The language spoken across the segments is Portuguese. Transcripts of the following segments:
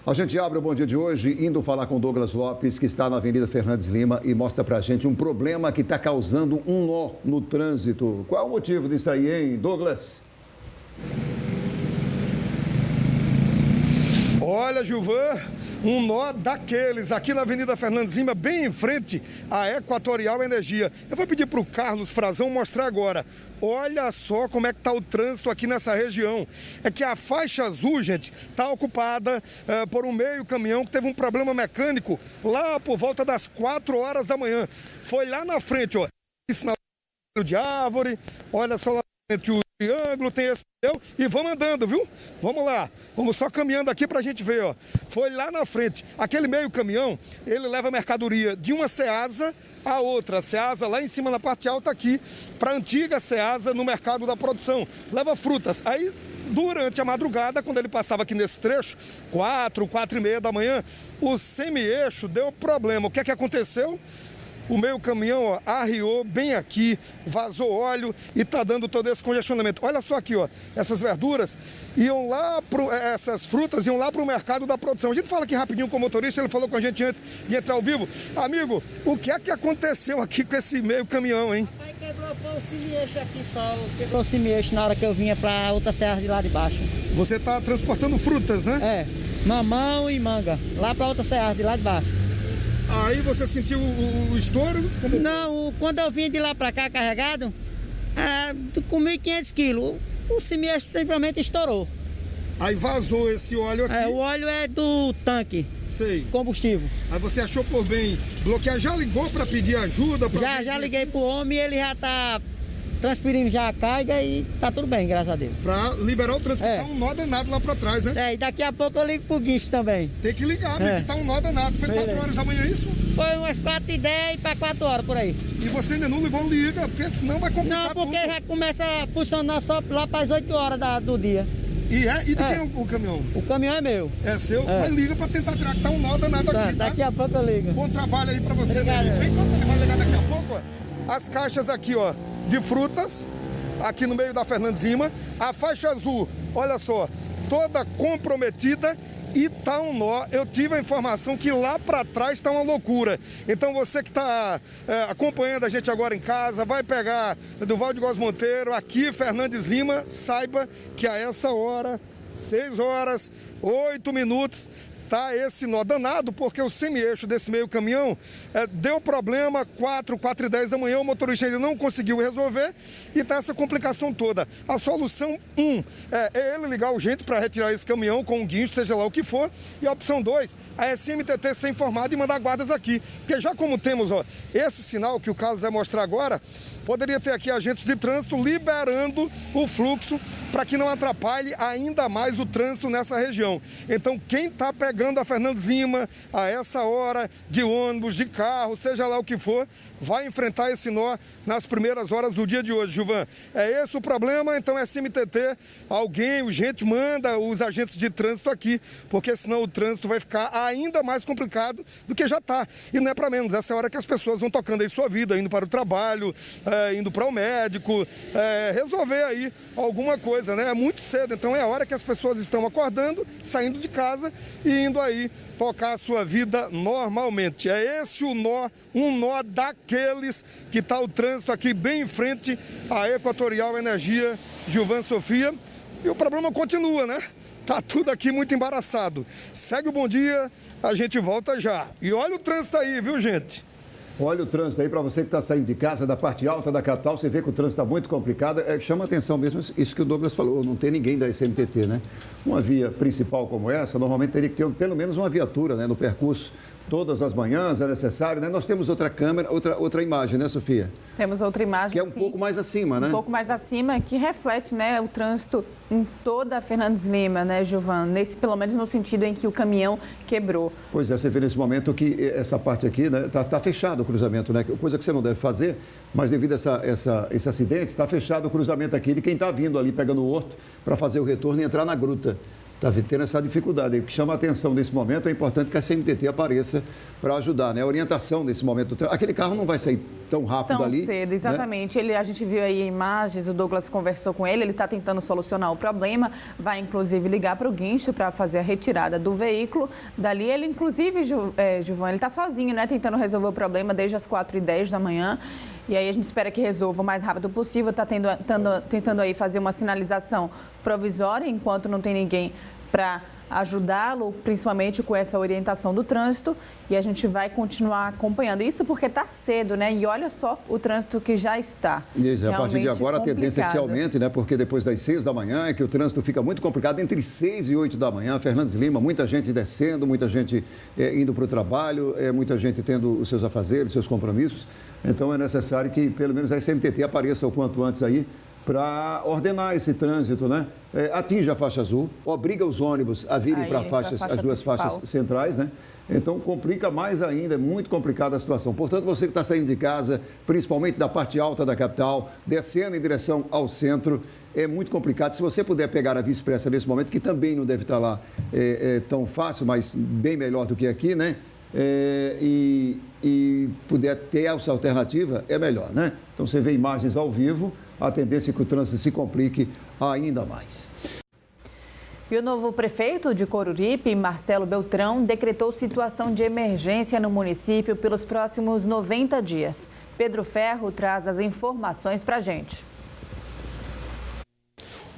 A gente abre o Bom Dia de hoje indo falar com Douglas Lopes, que está na Avenida Fernandes Lima e mostra pra gente um problema que está causando um nó no trânsito. Qual é o motivo disso aí, hein, Douglas? Olha, Gilvan, um nó daqueles aqui na Avenida Fernandes Lima, bem em frente à Equatorial Energia. Eu vou pedir para o Carlos Frazão mostrar agora. Olha só como é que está o trânsito aqui nessa região. É que a faixa azul, gente, está ocupada por um meio caminhão que teve um problema mecânico lá por volta das 4 horas da manhã. Foi lá na frente, ó, sinal de árvore, olha só lá entre o triângulo, tem esse pneu e vamos andando, viu? Vamos lá, vamos só caminhando aqui pra gente ver, ó. Foi lá na frente. Aquele meio caminhão, ele leva mercadoria de uma Ceasa a outra. A Ceasa lá em cima na parte alta aqui, pra antiga Ceasa no mercado da produção. Leva frutas. Aí, durante a madrugada, quando ele passava aqui nesse trecho, 4h30 da manhã, o semi-eixo deu problema. O que é que aconteceu? O meio caminhão, ó, arriou bem aqui, vazou óleo e tá dando todo esse congestionamento. Olha só aqui, ó, essas verduras iam lá essas frutas iam lá para o mercado da produção. A gente fala aqui rapidinho com o motorista, ele falou com a gente antes de entrar ao vivo. Amigo, o que é que aconteceu aqui com esse meio caminhão, hein? Aí quebrou o semi-eixo aqui só, quebrou o semi-eixo na hora que eu vinha para outra serra de lá de baixo. Você tá transportando frutas, né? É, mamão e manga, lá para outra serra de lá de baixo. Aí você sentiu o estouro? Não, quando eu vim de lá para cá carregado, com 1.500 quilos, o semi-eixo simplesmente estourou. Aí vazou esse óleo aqui? O óleo é do tanque. Sei. Combustível. Aí você achou por bem bloquear, já ligou para pedir ajuda? Já liguei pro homem e ele já tá transferindo já a carga e tá tudo bem, graças a Deus. Pra liberar o trânsito, tá um nó danado lá pra trás, né? E daqui a pouco eu ligo pro guincho também. Tem que ligar, porque tá um nó danado. Foi 4 horas da manhã isso? Foi umas 4h10 para 4 horas por aí. E você ainda não ligou, liga, porque senão vai complicar. Não, porque tudo. já começa a funcionar só lá para as 8 horas do dia. E de quem é o caminhão? O caminhão é meu. É seu? Mas liga pra tentar tirar, que tá um nó danado aqui, tá? Daqui a pouco eu ligo. Bom trabalho aí pra você, meu amigo. Enquanto ele vai ligar daqui a pouco, ó, as caixas aqui, ó, de frutas, aqui no meio da Fernandes Lima. A faixa azul, olha só, toda comprometida e tá um nó. Eu tive a informação que lá para trás tá uma loucura. Então você que está acompanhando a gente agora em casa, vai pegar do Val de Góes Monteiro, aqui Fernandes Lima, saiba que a essa hora, 6 horas, 8 minutos, tá esse nó danado, porque o semi-eixo desse meio caminhão deu problema 4h10 da manhã, o motorista ainda não conseguiu resolver e tá essa complicação toda. A solução 1 é ele ligar urgente para retirar esse caminhão com um guincho, seja lá o que for, e a opção 2, a SMTT ser informada e mandar guardas aqui, porque já como temos, ó, esse sinal que o Carlos vai mostrar agora, poderia ter aqui agentes de trânsito liberando o fluxo para que não atrapalhe ainda mais o trânsito nessa região. Então, quem está pegando a Fernandes Lima a essa hora, de ônibus, de carro, seja lá o que for, vai enfrentar esse nó nas primeiras horas do dia de hoje, Gilvan. É esse o problema, então SMTT, alguém, urgente, manda os agentes de trânsito aqui, porque senão o trânsito vai ficar ainda mais complicado do que já está. E não é para menos, essa é a hora que as pessoas vão tocando aí sua vida, indo para o trabalho, indo para o médico, resolver aí alguma coisa, né? É muito cedo, então é a hora que as pessoas estão acordando, saindo de casa e indo aí tocar a sua vida normalmente. É esse o nó, um nó daqueles que está o trânsito aqui bem em frente à Equatorial Energia, Gilvan Sofia. E o problema continua, né? Tá tudo aqui muito embaraçado. Segue o Bom Dia, a gente volta já. E olha o trânsito aí, viu, gente? Olha o trânsito aí para você que está saindo de casa, da parte alta da capital, você vê que o trânsito está muito complicado. Chama atenção mesmo isso que o Douglas falou, não tem ninguém da SMTT, né? Uma via principal como essa, normalmente teria que ter pelo menos uma viatura, né, no percurso. Todas as manhãs é necessário, né? Nós temos outra câmera, outra imagem, né, Sofia? Temos outra imagem, que é um pouco mais acima, né? Um pouco mais acima, que reflete, né, o trânsito em toda a Fernandes Lima, né, Gilvan? Pelo menos no sentido em que o caminhão quebrou. Pois é, você vê nesse momento que essa parte aqui, né, tá fechado o cruzamento, né? Coisa que você não deve fazer, mas devido a esse acidente, está fechado o cruzamento aqui de quem está vindo ali pegando o horto para fazer o retorno e entrar na gruta. Está tendo essa dificuldade. O que chama a atenção nesse momento, é importante que a CMTT apareça para ajudar, né? A orientação nesse momento. Aquele carro não vai sair tão rápido ali. Tão cedo, exatamente. Né? A gente viu aí imagens, o Douglas conversou com ele está tentando solucionar o problema, vai inclusive ligar para o guincho para fazer a retirada do veículo. Dali ele, inclusive, Gilvan, ele está sozinho, né? Tentando resolver o problema desde as 4h10 da manhã. E aí a gente espera que resolva o mais rápido possível. Está tentando aí fazer uma sinalização provisória, enquanto não tem ninguém para ajudá-lo, principalmente com essa orientação do trânsito, e a gente vai continuar acompanhando. Isso porque está cedo, né? E olha só o trânsito que já está. Isso, a partir de agora a tendência é que se aumente, né? Porque depois das 6 da manhã é que o trânsito fica muito complicado, entre 6 e 8 da manhã, Fernandes Lima, muita gente descendo, muita gente indo para o trabalho, muita gente tendo os seus afazeres, seus compromissos. Então é necessário que pelo menos a CMTT apareça o quanto antes aí, para ordenar esse trânsito, né? Atinge a faixa azul, obriga os ônibus a virem para as duas faixas centrais, né? Então complica mais ainda, é muito complicada a situação. Portanto, você que está saindo de casa, principalmente da parte alta da capital, descendo em direção ao centro, é muito complicado. Se você puder pegar a Via Expressa nesse momento, que também não deve estar lá tão fácil, mas bem melhor do que aqui, né? E puder ter essa alternativa, é melhor, né? Então você vê imagens ao vivo, a tendência é que o trânsito se complique ainda mais. E o novo prefeito de Coruripe, Marcelo Beltrão, decretou situação de emergência no município pelos próximos 90 dias. Pedro Ferro traz as informações para a gente.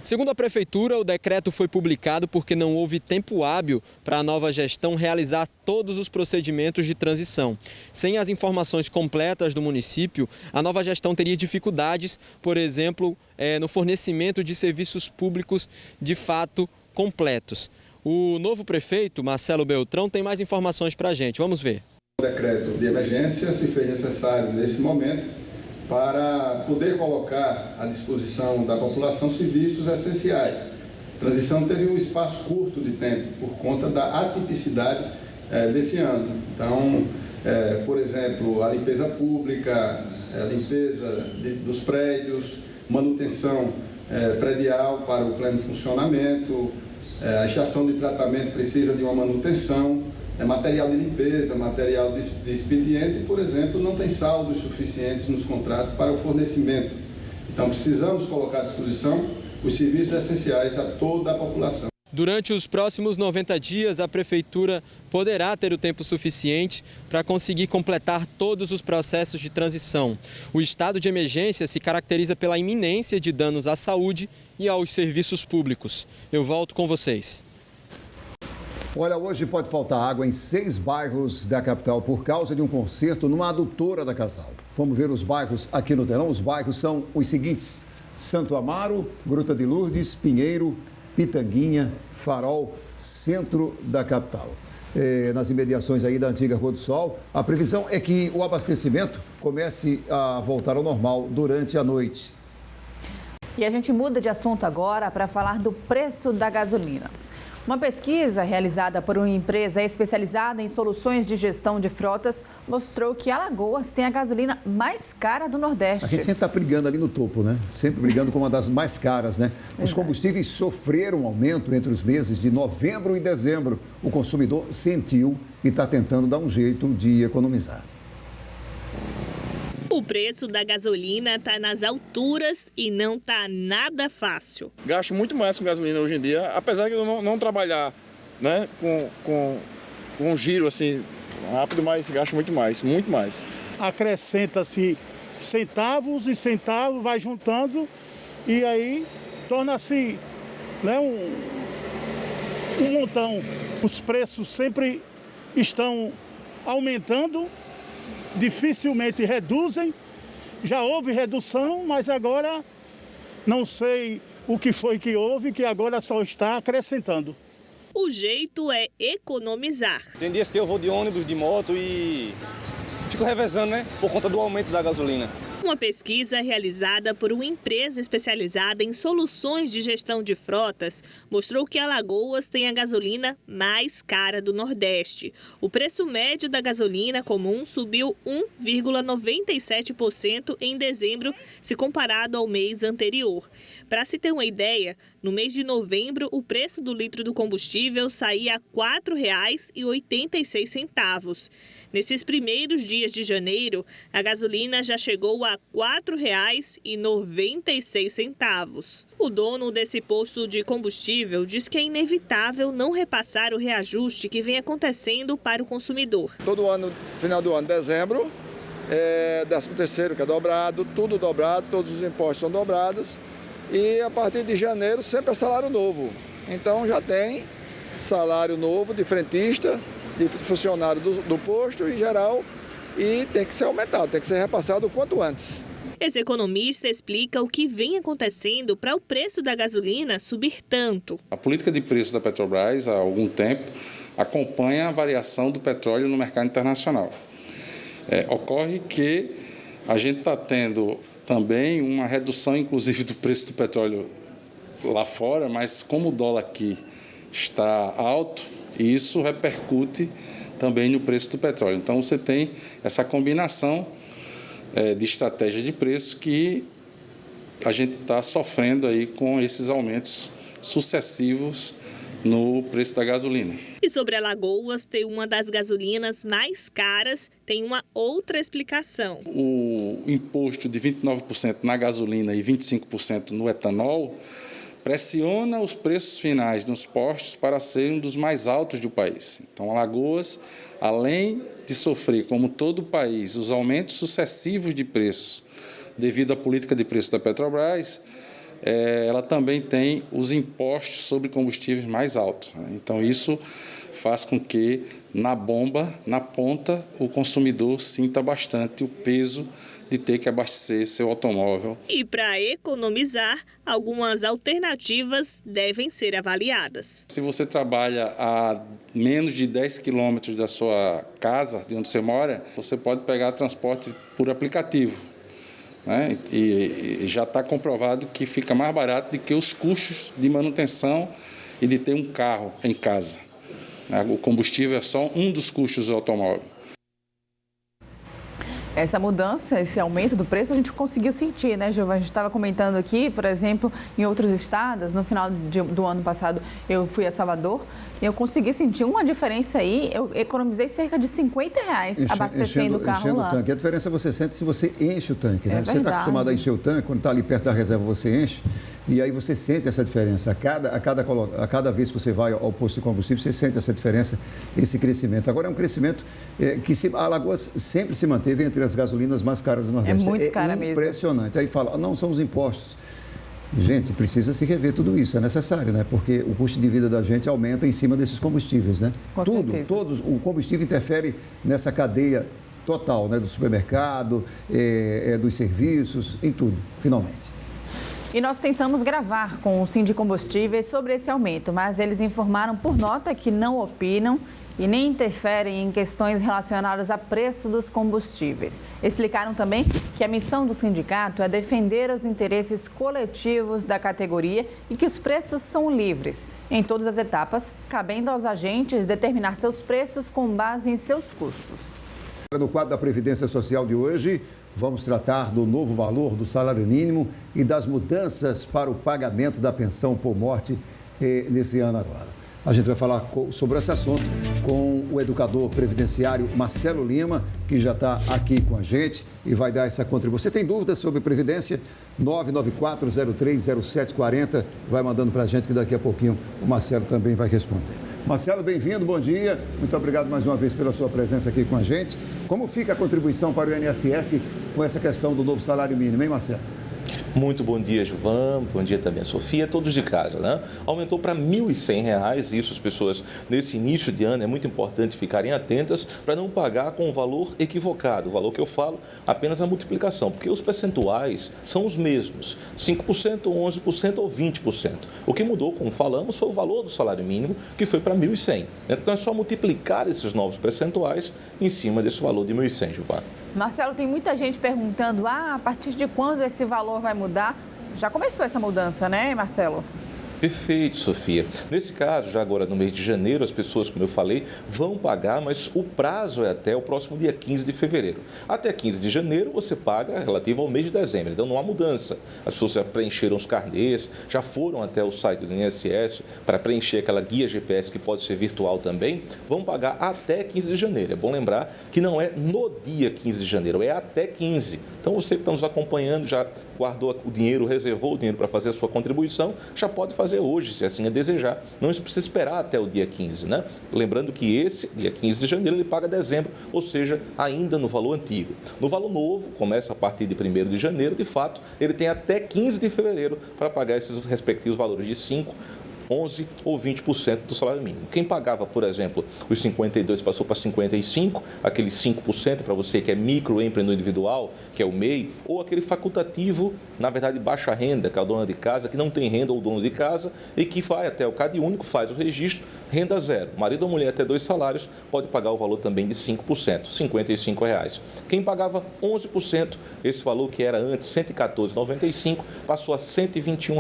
Segundo a Prefeitura, o decreto foi publicado porque não houve tempo hábil para a nova gestão realizar todos os procedimentos de transição. Sem as informações completas do município, a nova gestão teria dificuldades, por exemplo, no fornecimento de serviços públicos de fato completos. O novo prefeito, Marcelo Beltrão, tem mais informações para a gente. Vamos ver. O decreto de emergência se fez necessário nesse momento para poder colocar à disposição da população serviços essenciais. A transição teve um espaço curto de tempo por conta da atipicidade desse ano. Então, por exemplo, a limpeza pública, a limpeza dos prédios, manutenção predial para o pleno funcionamento, a estação de tratamento precisa de uma manutenção, material de limpeza, material de expediente, por exemplo, não tem saldos suficientes nos contratos para o fornecimento. Então, precisamos colocar à disposição os serviços essenciais a toda a população. Durante os próximos 90 dias, a Prefeitura poderá ter o tempo suficiente para conseguir completar todos os processos de transição. O estado de emergência se caracteriza pela iminência de danos à saúde e aos serviços públicos. Eu volto com vocês. Olha, hoje pode faltar água em 6 bairros da capital por causa de um conserto numa adutora da Casal. Vamos ver os bairros aqui no telão. Os bairros são os seguintes: Santo Amaro, Gruta de Lourdes, Pinheiro, Pitanguinha, Farol, centro da capital. Nas imediações aí da antiga Rua do Sol, a previsão é que o abastecimento comece a voltar ao normal durante a noite. E a gente muda de assunto agora para falar do preço da gasolina. Uma pesquisa realizada por uma empresa especializada em soluções de gestão de frotas mostrou que Alagoas tem a gasolina mais cara do Nordeste. A gente sempre está brigando ali no topo, né? Sempre brigando com uma das mais caras, né? Os combustíveis sofreram um aumento entre os meses de novembro e dezembro. O consumidor sentiu e está tentando dar um jeito de economizar. O preço da gasolina está nas alturas e não está nada fácil. Gasto muito mais com gasolina hoje em dia, apesar de eu não trabalhar, né, com giro assim rápido, mas gasto muito mais, muito mais. Acrescenta-se centavos e centavos, vai juntando e aí torna-se, né, um montão. Os preços sempre estão aumentando. Dificilmente reduzem, já houve redução, mas agora não sei o que foi que houve, que agora só está acrescentando. O jeito é economizar. Tem dias que eu vou de ônibus, de moto e fico revezando, né, por conta do aumento da gasolina. Uma pesquisa realizada por uma empresa especializada em soluções de gestão de frotas mostrou que Alagoas tem a gasolina mais cara do Nordeste. O preço médio da gasolina comum subiu 1,97% em dezembro, se comparado ao mês anterior. Para se ter uma ideia, No mês de novembro, o preço do litro do combustível saía a R$ 4,86. Nesses primeiros dias de janeiro, a gasolina já chegou a R$ 4,96. O dono desse posto de combustível diz que é inevitável não repassar o reajuste que vem acontecendo para o consumidor. Todo ano, final do ano, dezembro, 13º que é dobrado, tudo dobrado, todos os impostos são dobrados. E a partir de janeiro sempre é salário novo. Então já tem salário novo de frentista, de funcionário do posto em geral, e tem que ser aumentado, tem que ser repassado o quanto antes. Esse economista explica o que vem acontecendo para o preço da gasolina subir tanto. A política de preço da Petrobras, há algum tempo, acompanha a variação do petróleo no mercado internacional. Ocorre que a gente está tendo também uma redução, inclusive, do preço do petróleo lá fora, mas como o dólar aqui está alto, isso repercute também no preço do petróleo. Então, você tem essa combinação de estratégia de preço que a gente está sofrendo aí com esses aumentos sucessivos no preço da gasolina. E sobre Alagoas, ter uma das gasolinas mais caras tem uma outra explicação. O imposto de 29% na gasolina e 25% no etanol pressiona os preços finais nos postos para serem um dos mais altos do país. Então, Alagoas, além de sofrer, como todo o país, os aumentos sucessivos de preços devido à política de preço da Petrobras, ela também tem os impostos sobre combustíveis mais altos. Então, isso faz com que, na bomba, na ponta, o consumidor sinta bastante o peso de ter que abastecer seu automóvel. E para economizar, algumas alternativas devem ser avaliadas. Se você trabalha a menos de 10 quilômetros da sua casa, de onde você mora, você pode pegar transporte por aplicativo. E já está comprovado que fica mais barato do que os custos de manutenção e de ter um carro em casa. O combustível é só um dos custos do automóvel. Essa mudança, esse aumento do preço, a gente conseguiu sentir, né, Gilvan? A gente estava comentando aqui, por exemplo, em outros estados, no final do ano passado, eu fui a Salvador e eu consegui sentir uma diferença aí. Eu economizei cerca de R$50 abastecendo o carro lá. O tanque. A diferença você sente se você enche o tanque, né? Você está acostumado a encher o tanque, quando está ali perto da reserva você enche, e aí você sente essa diferença. A cada vez que você vai ao posto de combustível, você sente essa diferença, esse crescimento. Agora é um crescimento que a Alagoas sempre se manteve entre as gasolinas mais caras do Nordeste. É muito cara mesmo. Impressionante. Aí fala, não, são os impostos. Gente, precisa se rever tudo isso, é necessário, né? Porque o custo de vida da gente aumenta em cima desses combustíveis, né? O combustível interfere nessa cadeia total, né? Do supermercado, dos serviços, em tudo, finalmente. E nós tentamos gravar com o Sindicombustíveis sobre esse aumento, mas eles informaram por nota que não opinam e nem interferem em questões relacionadas a preço dos combustíveis. Explicaram também que a missão do sindicato é defender os interesses coletivos da categoria e que os preços são livres, em todas as etapas, cabendo aos agentes determinar seus preços com base em seus custos. No quadro da Previdência Social de hoje, vamos tratar do novo valor do salário mínimo e das mudanças para o pagamento da pensão por morte nesse ano agora. A gente vai falar sobre esse assunto com o educador previdenciário Marcelo Lima, que já está aqui com a gente e vai dar essa contribuição. Você tem dúvidas sobre Previdência? 994-030740. Vai mandando para a gente que daqui a pouquinho o Marcelo também vai responder. Marcelo, bem-vindo, bom dia. Muito obrigado mais uma vez pela sua presença aqui com a gente. Como fica a contribuição para o INSS com essa questão do novo salário mínimo, hein, Marcelo? Muito bom dia, Gilvan. Bom dia também a Sofia, todos de casa, né? Aumentou para R$ 1.100. Isso as pessoas, nesse início de ano, é muito importante ficarem atentas para não pagar com o valor equivocado. O valor que eu falo, apenas a multiplicação, porque os percentuais são os mesmos, 5%, 11% ou 20%. O que mudou, como falamos, foi o valor do salário mínimo, que foi para R$ 1.100. Então é só multiplicar esses novos percentuais em cima desse valor de R$ 1.100, Gilvan. Marcelo, tem muita gente perguntando, a partir de quando esse valor vai mudar? Já começou essa mudança, né, Marcelo? Perfeito, Sofia. Nesse caso, já agora no mês de janeiro, as pessoas, como eu falei, vão pagar, mas o prazo é até o próximo dia 15 de fevereiro. Até 15 de janeiro você paga relativo ao mês de dezembro, então não há mudança. As pessoas já preencheram os carnês, já foram até o site do INSS para preencher aquela guia GPS que pode ser virtual também, vão pagar até 15 de janeiro. É bom lembrar que não é no dia 15 de janeiro, é até 15. Então você que está nos acompanhando, já guardou o dinheiro, reservou o dinheiro para fazer a sua contribuição, já pode fazer hoje, se assim é desejar. Não precisa esperar até o dia 15, né? Lembrando que esse, dia 15 de janeiro, ele paga dezembro, ou seja, ainda no valor antigo. No valor novo, começa a partir de 1º de janeiro, de fato, ele tem até 15 de fevereiro para pagar esses respectivos valores de 5%, 11% ou 20% do salário mínimo. Quem pagava, por exemplo, os 52 passou para 55, aquele 5% para você que é microempreendedor individual, que é o MEI, ou aquele facultativo, na verdade, baixa renda, que é a dona de casa, que não tem renda ou dono de casa e que vai até o CAD único, faz o registro, renda zero. Marido ou mulher até 2 salários pode pagar o valor também de 5%, R$ 55. Quem pagava 11%, esse valor que era antes R$ 114,95, passou a R$ 121.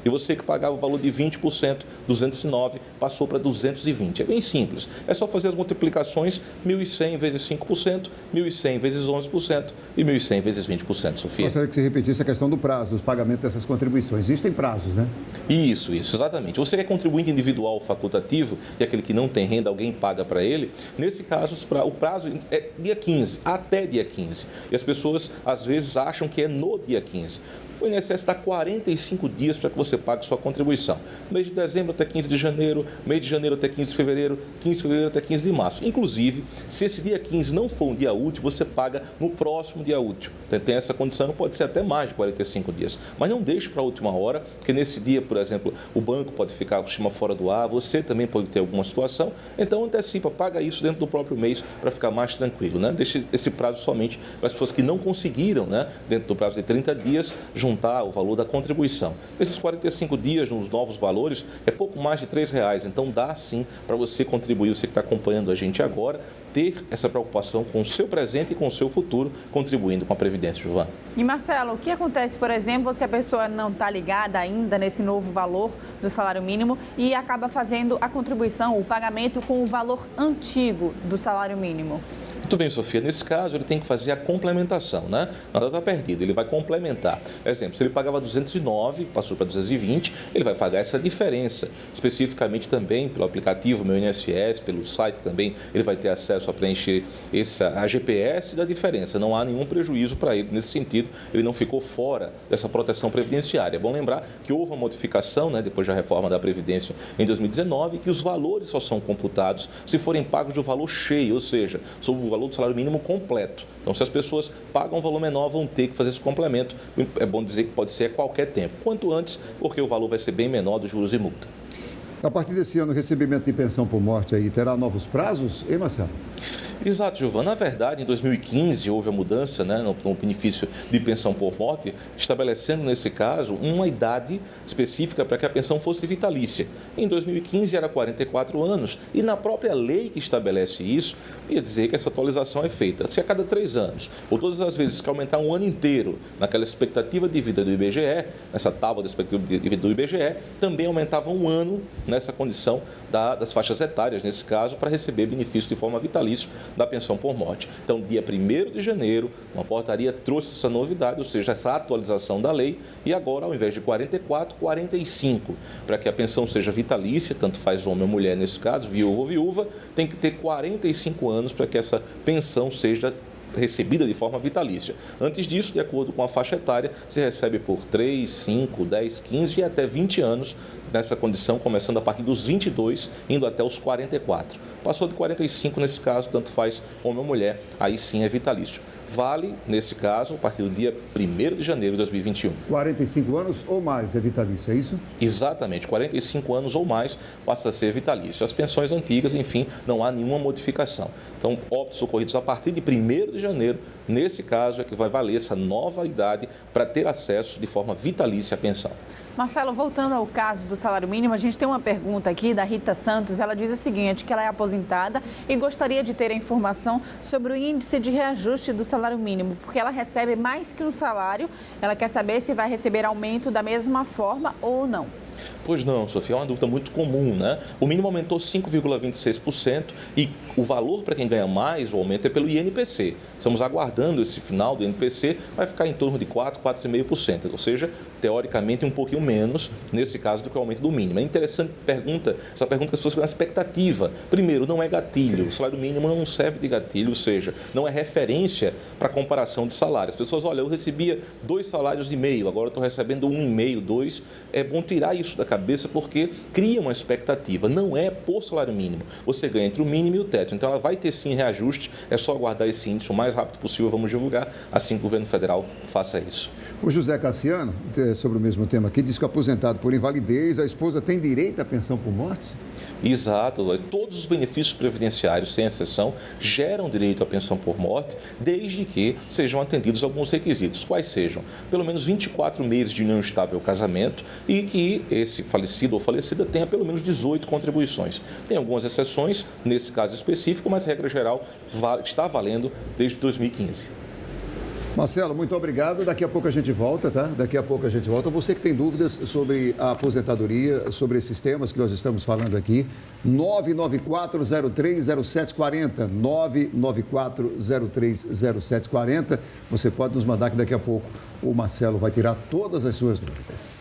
E você que pagava o valor de 20%, 209, passou para 220. É bem simples. É só fazer as multiplicações, 1.100 vezes 5%, 1.100 vezes 11% e 1.100 vezes 20%, Sofia. Gostaria que você repetisse a questão do prazo, dos pagamentos dessas contribuições. Existem prazos, né? Isso, exatamente. Você que é contribuinte individual facultativo e aquele que não tem renda, alguém paga para ele, nesse caso o prazo é dia 15, até dia 15. E as pessoas às vezes acham que é no dia 15. O INSS dá 45 dias para que você pague sua contribuição. Mês de dezembro até 15 de janeiro, mês de janeiro até 15 de fevereiro, 15 de fevereiro até 15 de março. Inclusive, se esse dia 15 não for um dia útil, você paga no próximo dia útil. Tem essa condição, pode ser até mais de 45 dias. Mas não deixe para a última hora, porque nesse dia, por exemplo, o banco pode ficar com o sistema fora do ar, você também pode ter alguma situação. Então, antecipa, paga isso dentro do próprio mês para ficar mais tranquilo, né? Deixe esse prazo somente para as pessoas que não conseguiram, né, dentro do prazo de 30 dias, juntar o valor da contribuição. Nesses 45 dias, nos novos valores, é pouco mais de R$ 3. Então, dá sim para você contribuir, você que está acompanhando a gente agora, ter essa preocupação com o seu presente e com o seu futuro, contribuindo com a Previdência, Gilvan. E, Marcelo, o que acontece, por exemplo, se a pessoa não está ligada ainda nesse novo valor do salário mínimo e acaba fazendo a contribuição, o pagamento com o valor antigo do salário mínimo? Muito bem, Sofia. Nesse caso, ele tem que fazer a complementação, né? Nada está perdido, ele vai complementar. Por exemplo, se ele pagava 209, passou para 220, ele vai pagar essa diferença. Especificamente também pelo aplicativo Meu INSS, pelo site também, ele vai ter acesso a preencher a GPS da diferença. Não há nenhum prejuízo para ele nesse sentido, ele não ficou fora dessa proteção previdenciária. É bom lembrar que houve uma modificação, né, depois da reforma da Previdência em 2019, que os valores só são computados se forem pagos de um valor cheio, ou seja, sobre o valor do salário mínimo completo. Então, se as pessoas pagam um valor menor, vão ter que fazer esse complemento. É bom dizer que pode ser a qualquer tempo. Quanto antes, porque o valor vai ser bem menor dos juros e multa. A partir desse ano, o recebimento de pensão por morte aí terá novos prazos, hein, Marcelo? Exato, Gilvan. Na verdade, em 2015 houve a mudança, né, no benefício de pensão por morte, estabelecendo, nesse caso, uma idade específica para que a pensão fosse vitalícia. Em 2015 era 44 anos e na própria lei que estabelece isso, ia dizer que essa atualização é feita se a cada 3 anos, ou todas as vezes que aumentar um ano inteiro naquela expectativa de vida do IBGE, nessa tábua da expectativa de vida do IBGE, também aumentava um ano nessa condição das faixas etárias, nesse caso, para receber benefício de forma vitalícia da pensão por morte. Então, dia 1º de janeiro, uma portaria trouxe essa novidade, ou seja, essa atualização da lei, e agora, ao invés de 44, 45. Para que a pensão seja vitalícia, tanto faz homem ou mulher nesse caso, viúvo ou viúva, tem que ter 45 anos para que essa pensão seja recebida de forma vitalícia. Antes disso, de acordo com a faixa etária, se recebe por 3, 5, 10, 15 e até 20 anos nessa condição, começando a partir dos 22, indo até os 44. Passou de 45, nesse caso, tanto faz homem ou mulher, aí sim é vitalício. Vale, nesse caso, a partir do dia 1º de janeiro de 2021. 45 anos ou mais é vitalício, é isso? Exatamente, 45 anos ou mais passa a ser vitalício. As pensões antigas, enfim, não há nenhuma modificação. Então, óbitos ocorridos a partir de 1º de janeiro, nesse caso é que vai valer essa nova idade para ter acesso de forma vitalícia à pensão. Marcelo, voltando ao caso do salário mínimo, a gente tem uma pergunta aqui da Rita Santos. Ela diz o seguinte, que ela é aposentada e gostaria de ter a informação sobre o índice de reajuste do salário mínimo, porque ela recebe mais que um salário. Ela quer saber se vai receber aumento da mesma forma ou não. Pois não, Sofia, é uma dúvida muito comum, né? O mínimo aumentou 5,26% e o valor para quem ganha mais, o aumento é pelo INPC. Estamos aguardando esse final do INPC, vai ficar em torno de 4,5%, ou seja, teoricamente um pouquinho menos, nesse caso, do que o aumento do mínimo. É interessante essa pergunta que as pessoas ficam na expectativa. Primeiro, não é gatilho, o salário mínimo não serve de gatilho, ou seja, não é referência para comparação de salários. As pessoas, olha, eu recebia 2,5 salários, agora eu estou recebendo 1,5, 2. É bom tirar isso da cabeça porque cria uma expectativa. Não é por salário mínimo. Você ganha entre o mínimo e o teto. Então, ela vai ter sim reajuste. É só aguardar esse índice o mais rápido possível. Vamos divulgar assim que o governo federal faça isso. O José Cassiano, sobre o mesmo tema aqui, diz que aposentado por invalidez, a esposa tem direito à pensão por morte? Exato. Todos os benefícios previdenciários, sem exceção, geram direito à pensão por morte, desde que sejam atendidos alguns requisitos. Quais sejam? Pelo menos 24 meses de união estável ao casamento e que esse falecido ou falecida tenha pelo menos 18 contribuições. Tem algumas exceções, nesse caso específico, mas a regra geral está valendo desde 2015. Marcelo, muito obrigado. Daqui a pouco a gente volta, tá? Daqui a pouco a gente volta. Você que tem dúvidas sobre a aposentadoria, sobre esses temas que nós estamos falando aqui, 994-030740, 994-030740. Você pode nos mandar que daqui a pouco o Marcelo vai tirar todas as suas dúvidas.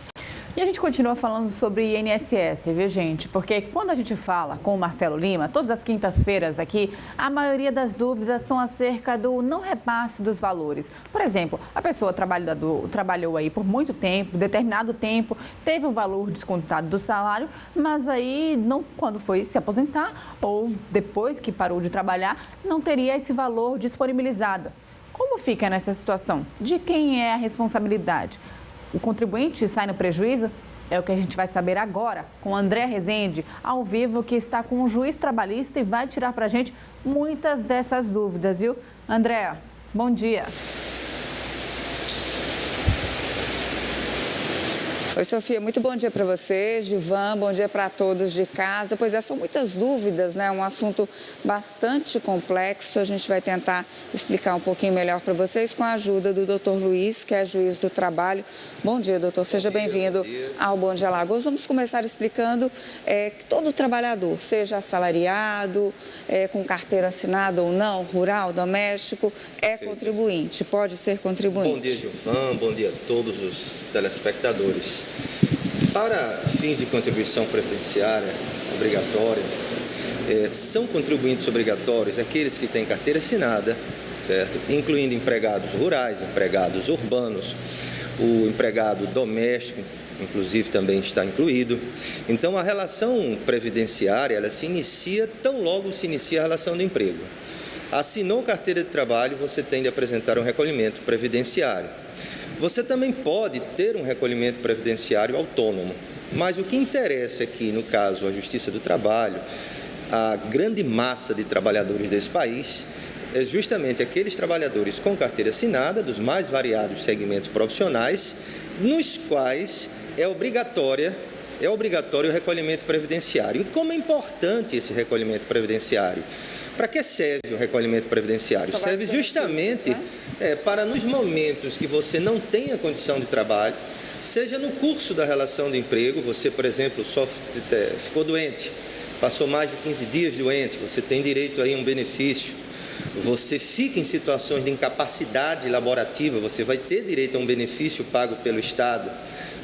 E a gente continua falando sobre INSS, viu, gente? Porque quando a gente fala com o Marcelo Lima, todas as quintas-feiras aqui, a maioria das são acerca do não repasse dos valores. Por exemplo, a pessoa trabalhou aí por muito tempo, determinado tempo, teve o valor descontado do salário, mas aí, não, quando foi se aposentar ou depois que parou de trabalhar, não teria esse valor disponibilizado. Como fica nessa situação? De quem é a responsabilidade? O contribuinte sai no prejuízo? É o que a gente vai saber agora com André Rezende, ao vivo, que está com um juiz trabalhista e vai tirar para a gente muitas dessas dúvidas, viu? André, bom dia. Oi, Sofia, muito bom dia para você, Gilvan, bom dia para todos de casa. Pois é, são muitas dúvidas, né? Um assunto bastante complexo. A gente vai tentar explicar um pouquinho melhor para vocês com a ajuda do Dr. Luiz, que é juiz do trabalho. Bom dia, doutor, seja bem-vindo ao Bom Dia Alagoas. Vamos começar explicando que todo trabalhador, seja assalariado, com carteira assinada ou não, rural, doméstico, é contribuinte, pode ser contribuinte. Bom dia, Gilvan, bom dia a todos os telespectadores. Para fins de contribuição previdenciária obrigatória, são contribuintes obrigatórios aqueles que têm carteira assinada, certo? Incluindo empregados rurais, empregados urbanos, o empregado doméstico, inclusive, também está incluído. Então, a relação previdenciária, ela se inicia tão logo se inicia a relação de emprego. Assinou carteira de trabalho, você tem de apresentar um recolhimento previdenciário. Você também pode ter um recolhimento previdenciário autônomo, mas o que interessa aqui, no caso, a Justiça do Trabalho, a grande massa de trabalhadores desse país, é justamente aqueles trabalhadores com carteira assinada, dos mais variados segmentos profissionais, nos quais é obrigatório o recolhimento previdenciário. E como é importante esse recolhimento previdenciário? Para que serve o recolhimento previdenciário? Serve justamente para nos momentos que você não tenha condição de trabalho, seja no curso da relação de emprego, você, por exemplo, ficou doente, passou mais de 15 dias doente, você tem direito aí a um benefício. Você fica em situações de incapacidade laborativa, você vai ter direito a um benefício pago pelo Estado.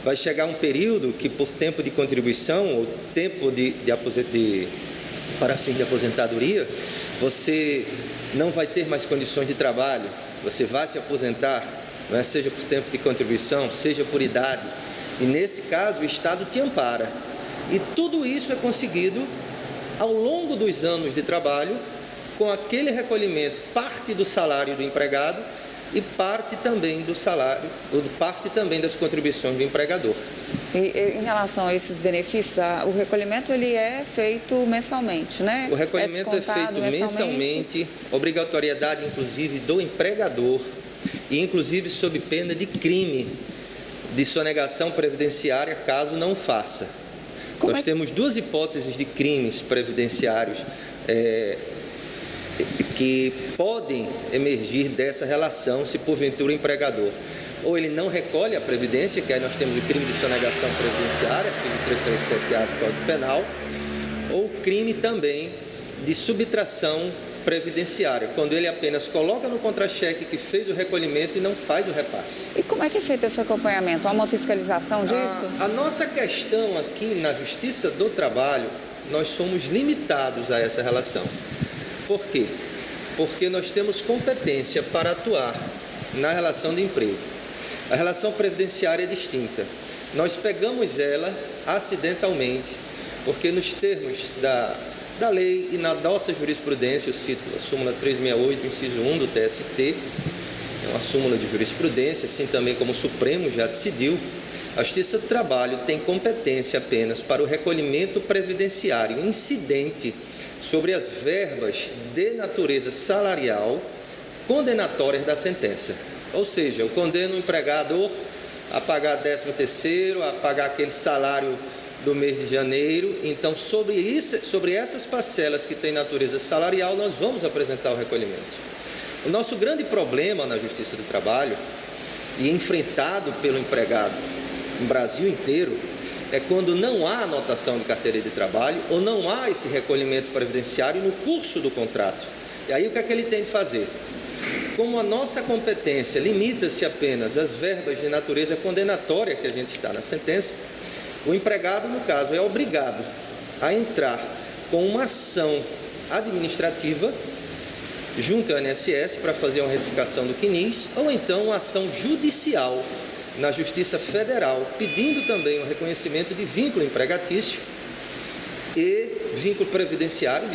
Vai chegar um período que, por tempo de contribuição ou tempo para fim de aposentadoria, você não vai ter mais condições de trabalho, você vai se aposentar, né, seja por tempo de contribuição, seja por idade. E, nesse caso, o Estado te ampara. E tudo isso é conseguido ao longo dos anos de trabalho, com aquele recolhimento, parte do salário do empregado e parte também do salário, ou parte também das contribuições do empregador. E em relação a esses benefícios, o recolhimento ele é feito mensalmente, né? O recolhimento é feito mensalmente, obrigatoriedade inclusive do empregador e inclusive sob pena de crime de sonegação previdenciária caso não faça. Nós temos duas hipóteses de crimes previdenciários que podem emergir dessa relação se porventura o empregador. ou ele não recolhe a previdência, que aí nós temos o crime de sonegação previdenciária, artigo 337A do Código Penal, ou crime também de subtração previdenciária, quando ele apenas coloca no contra-cheque que fez o recolhimento e não faz o repasse. E como é que é feito esse acompanhamento? Há uma fiscalização disso? A nossa questão aqui na Justiça do Trabalho, nós somos limitados a essa relação. Por quê? Porque nós temos competência para atuar na relação de emprego. A relação previdenciária é distinta. Nós pegamos ela acidentalmente, porque nos termos da lei e na nossa jurisprudência, eu cito a súmula 368, inciso 1 do TST, é uma súmula de jurisprudência, assim também como o Supremo já decidiu, a Justiça do Trabalho tem competência apenas para o recolhimento previdenciário incidente sobre as verbas de natureza salarial condenatórias da sentença. Ou seja, eu condeno o empregador a pagar 13º, a pagar aquele salário do mês de janeiro. Então, sobre essas parcelas que têm natureza salarial, nós vamos apresentar o recolhimento. O nosso grande problema na Justiça do Trabalho, e enfrentado pelo empregado no Brasil inteiro, é quando não há anotação de carteira de trabalho ou não há esse recolhimento previdenciário no curso do contrato. E aí o que é que ele tem de fazer? Como a nossa competência limita-se apenas às verbas de natureza condenatória que a gente está na sentença, o empregado, no caso, é obrigado a entrar com uma ação administrativa junto ao INSS para fazer uma retificação do CNIS, ou então uma ação judicial na Justiça Federal, pedindo também o reconhecimento de vínculo empregatício e vínculo previdenciário,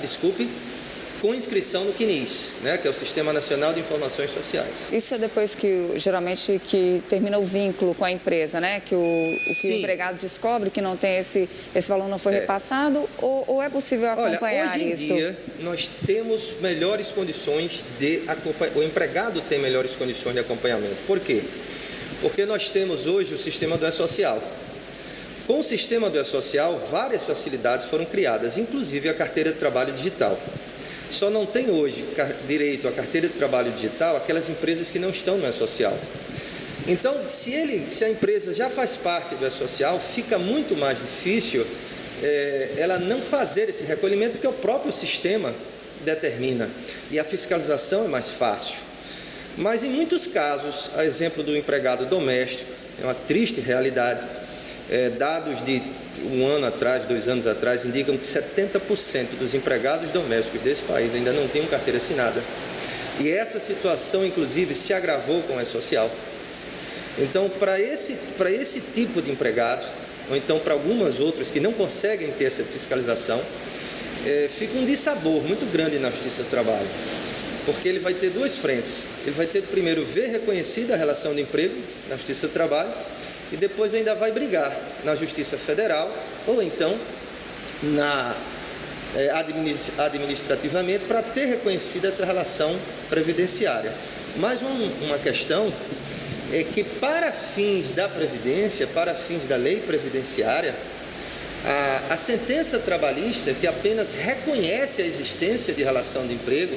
com inscrição no CNIS, né, que é o Sistema Nacional de Informações Sociais. Isso é depois geralmente, termina o vínculo com a empresa, né? Que o empregado descobre que não tem esse valor não foi repassado, ou é possível acompanhar isso? Hoje em dia, nós temos melhores condições o empregado tem melhores condições de acompanhamento. Por quê? Porque nós temos hoje o sistema do E-Social. Com o sistema do E-Social, várias facilidades foram criadas, inclusive a carteira de trabalho digital. Só não tem hoje direito à carteira de trabalho digital aquelas empresas que não estão no E-Social. Então, se a empresa já faz parte do E-Social, fica muito mais difícil ela não fazer esse recolhimento, porque o próprio sistema determina e a fiscalização é mais fácil. Mas em muitos casos, a exemplo do empregado doméstico, é uma triste realidade, dados de 1 ano atrás, 2 anos atrás, indicam que 70% dos empregados domésticos desse país ainda não têm carteira assinada. E essa situação, inclusive, se agravou com o E-Social. Então, para esse tipo de empregado, ou então para algumas outras que não conseguem ter essa fiscalização, fica um dissabor muito grande na Justiça do Trabalho. Porque ele vai ter duas frentes. Ele vai ter, primeiro, ver reconhecida a relação de emprego na Justiça do Trabalho, e depois ainda vai brigar na Justiça Federal ou então administrativamente para ter reconhecida essa relação previdenciária. Mas uma questão é que, para fins da Previdência, para fins da lei previdenciária, a sentença trabalhista, que apenas reconhece a existência de relação de emprego,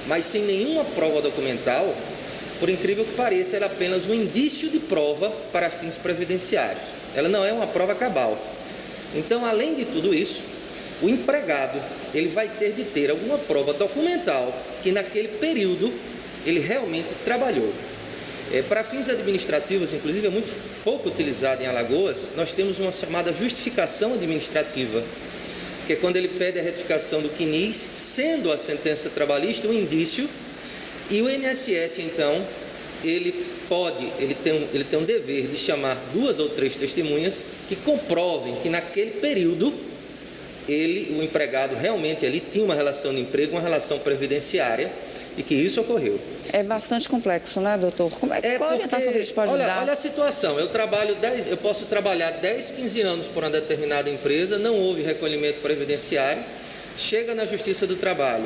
mas sem nenhuma prova documental, por incrível que pareça, ela é apenas um indício de prova para fins previdenciários. Ela não é uma prova cabal. Então, além de tudo isso, o empregado ele vai ter de ter alguma prova documental que naquele período ele realmente trabalhou. Para fins administrativos, inclusive, é muito pouco utilizado em Alagoas, nós temos uma chamada justificação administrativa, que é quando ele pede a retificação do CNIS, sendo a sentença trabalhista um indício. E o INSS, então, ele tem um dever de chamar 2 ou 3 testemunhas que comprovem que naquele período o empregado realmente tinha uma relação de emprego, uma relação previdenciária e que isso ocorreu. É bastante complexo, né, doutor? Qual orientação que a gente pode dar? Olha a situação, eu posso trabalhar 10, 15 anos por uma determinada empresa, não houve recolhimento previdenciário, chega na Justiça do Trabalho.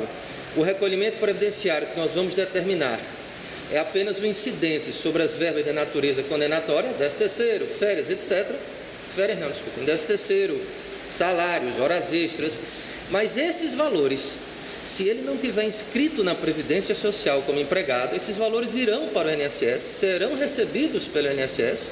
O recolhimento previdenciário que nós vamos determinar é apenas um incidente sobre as verbas de natureza condenatória, 13º, férias, etc. Férias não, desculpa, 13º, salários, horas extras. Mas esses valores, Se ele não tiver inscrito na Previdência Social como empregado, esses valores irão para o INSS, serão recebidos pelo INSS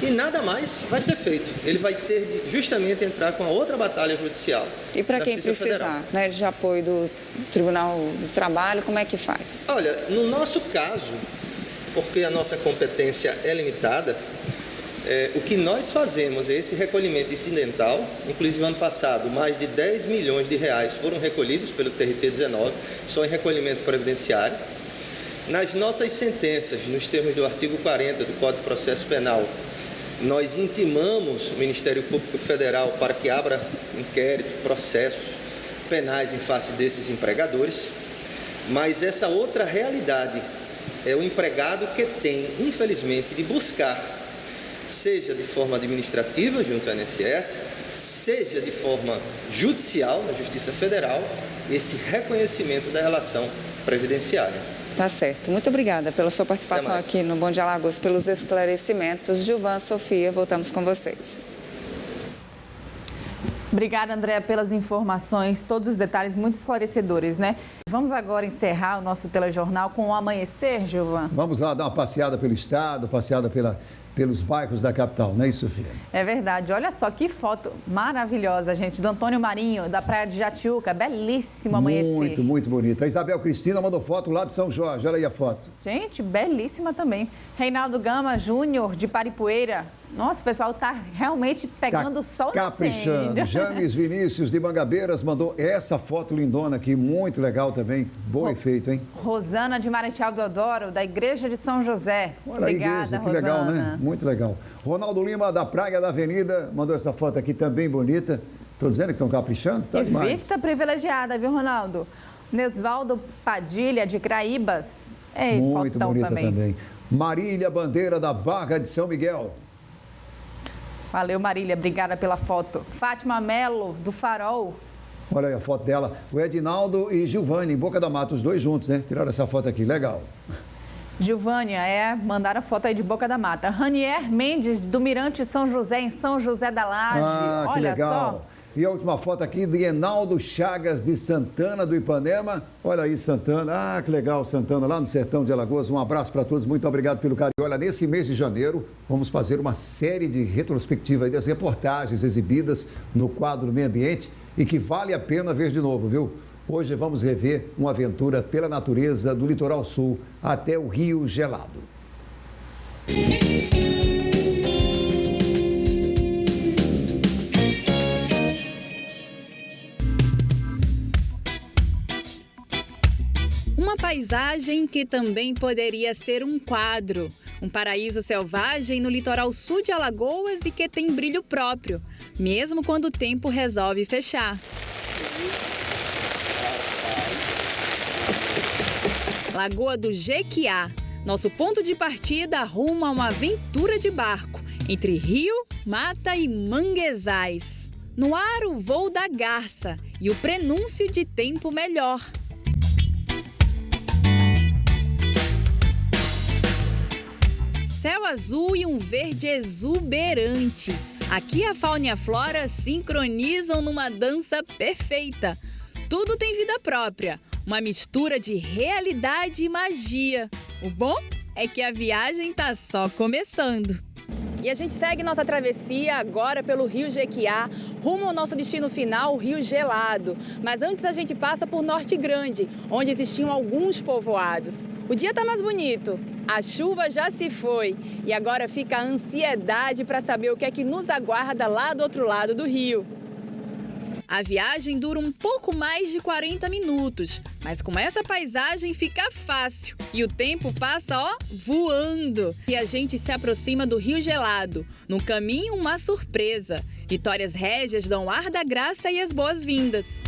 e nada mais vai ser feito. Ele vai ter de justamente entrar com a outra batalha judicial. E para quem precisar, né, de apoio do Tribunal do Trabalho, como é que faz? Olha, no nosso caso, porque a nossa competência é limitada, o que nós fazemos é esse recolhimento incidental. Inclusive, ano passado, mais de 10 milhões de reais foram recolhidos pelo TRT-19, só em recolhimento previdenciário. Nas nossas sentenças, nos termos do artigo 40 do Código de Processo Penal, nós intimamos o Ministério Público Federal para que abra inquérito, processos penais em face desses empregadores, mas essa outra realidade é o empregado que tem, infelizmente, de buscar, seja de forma administrativa junto ao INSS, seja de forma judicial, na Justiça Federal, esse reconhecimento da relação previdenciária. Tá certo. Muito obrigada pela sua participação aqui no Bom Dia Alagoas, pelos esclarecimentos. Gilvan, Sofia, voltamos com vocês. Obrigada, Andréa, pelas informações, todos os detalhes muito esclarecedores, né? Vamos agora encerrar o nosso telejornal com o amanhecer, Gilvan. Vamos lá dar uma passeada pelo estado, passeada pelos bairros da capital, não é isso, Sofia? É verdade. Olha só que foto maravilhosa, gente, do Antônio Marinho, da praia de Jatiuca. Belíssimo amanhecer. Muito, muito bonito. A Isabel Cristina mandou foto lá de São Jorge. Olha aí a foto. Gente, belíssima também. Reinaldo Gama Júnior, de Paripoeira. Nossa, o pessoal tá realmente pegando o sol caprichando. nascendo. James Vinícius, de Mangabeiras, mandou essa foto lindona aqui. Muito legal também. Bom efeito, hein? Rosana de Marechal Deodoro, da Igreja de São José. Olha Obrigada, a igreja, que Rosana. legal, né? Muito legal. Ronaldo Lima, da Praia da Avenida, mandou essa foto aqui também bonita. Estou dizendo que estão caprichando? Tá demais. Vista privilegiada, viu, Ronaldo? Nesvaldo Padilha, de Craíbas. Ei, muito fotão bonita também. Marília Bandeira, da Barra de São Miguel. Valeu, Marília. Obrigada pela foto. Fátima Melo, do Farol. Olha aí a foto dela. O Edinaldo e Gilvane, em Boca da Mata, os dois juntos, né? Tiraram essa foto aqui. Legal. Gilvânia, mandaram a foto aí de Boca da Mata. Ranier Mendes, do Mirante São José, em São José da Laje. Ah, que olha legal. só. E a última foto aqui de Enaldo Chagas, de Santana do Ipanema. Olha aí, Santana. Ah, que legal, Santana, lá no sertão de Alagoas. Um abraço para todos, muito obrigado pelo carinho. Olha, nesse mês de janeiro, vamos fazer uma série de retrospectivas das reportagens exibidas no quadro Meio Ambiente e que vale a pena ver de novo, viu? Hoje vamos rever uma aventura pela natureza do litoral sul até o Rio Gelado. Uma paisagem que também poderia ser um quadro. Um paraíso selvagem no litoral sul de Alagoas e que tem brilho próprio, mesmo quando o tempo resolve fechar. Lagoa do Jequiá, nosso ponto de partida rumo a uma aventura de barco entre rio, mata e manguezais. No ar, o voo da garça e o prenúncio de tempo melhor. Céu azul e um verde exuberante. Aqui a fauna e a flora sincronizam numa dança perfeita. Tudo tem vida própria, uma mistura de realidade e magia. O bom é que a viagem tá só começando. E a gente segue nossa travessia agora pelo Rio Jequiá, rumo ao nosso destino final, o Rio Gelado. Mas antes a gente passa por Norte Grande, onde existiam alguns povoados. O dia tá mais bonito, a chuva já se foi e agora fica a ansiedade para saber o que é que nos aguarda lá do outro lado do rio. A viagem dura um pouco mais de 40 minutos, mas com essa paisagem fica fácil e o tempo passa, voando. E a gente se aproxima do Rio Gelado. No caminho, uma surpresa. Vitórias régias dão ar da graça e as boas-vindas.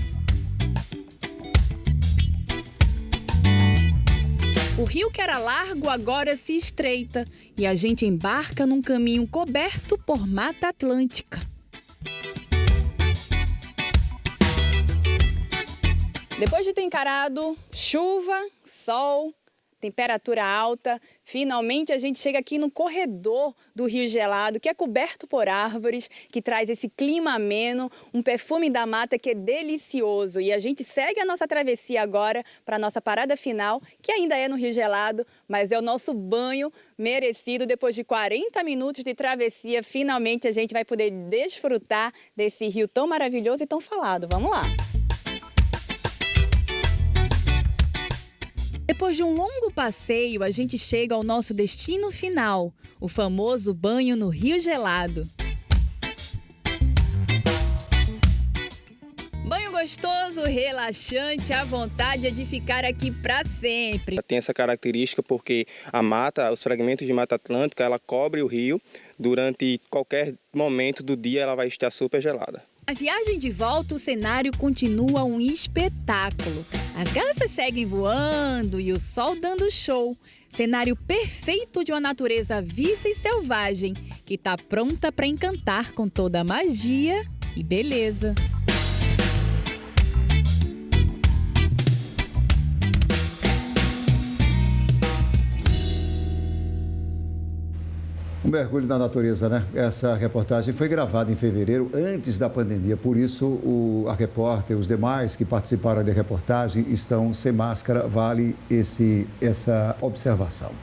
O rio que era largo agora se estreita e a gente embarca num caminho coberto por Mata Atlântica. Depois de ter encarado chuva, sol, temperatura alta. Finalmente a gente chega aqui no corredor do Rio Gelado, que é coberto por árvores, que traz esse clima ameno, um perfume da mata que é delicioso. E a gente segue a nossa travessia agora para a nossa parada final, que ainda é no Rio Gelado, mas é o nosso banho merecido. Depois de 40 minutos de travessia, finalmente a gente vai poder desfrutar desse rio tão maravilhoso e tão falado. Vamos lá! Depois de um longo passeio, a gente chega ao nosso destino final, o famoso banho no Rio Gelado. Banho gostoso, relaxante, a vontade é de ficar aqui para sempre. Tem essa característica porque a mata, os fragmentos de Mata Atlântica, ela cobre o rio. Durante qualquer momento do dia ela vai estar super gelada. A viagem de volta, o cenário continua um espetáculo. As garças seguem voando e o sol dando show. Cenário perfeito de uma natureza viva e selvagem, que está pronta para encantar com toda a magia e beleza. Um mergulho na natureza, né? Essa reportagem foi gravada em fevereiro, antes da pandemia. Por isso, a repórter, os demais que participaram da reportagem estão sem máscara. Vale essa observação.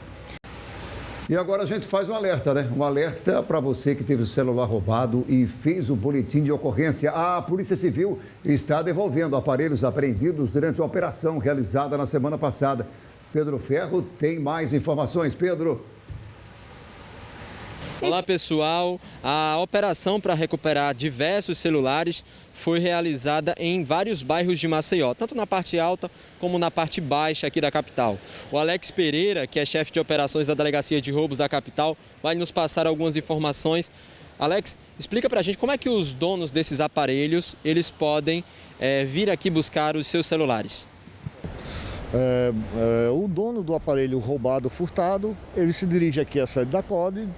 E agora a gente faz um alerta, né? Um alerta para você que teve o celular roubado e fez o boletim de ocorrência. A Polícia Civil está devolvendo aparelhos apreendidos durante a operação realizada na semana passada. Pedro Ferro tem mais informações. Pedro. Olá pessoal, a operação para recuperar diversos celulares foi realizada em vários bairros de Maceió, tanto na parte alta como na parte baixa aqui da capital. O Alex Pereira, que é chefe de operações da Delegacia de Roubos da capital, vai nos passar algumas informações. Alex, explica pra gente como é que os donos desses aparelhos, eles podem vir aqui buscar os seus celulares. O dono do aparelho roubado, furtado, ele se dirige aqui à sede da CODE,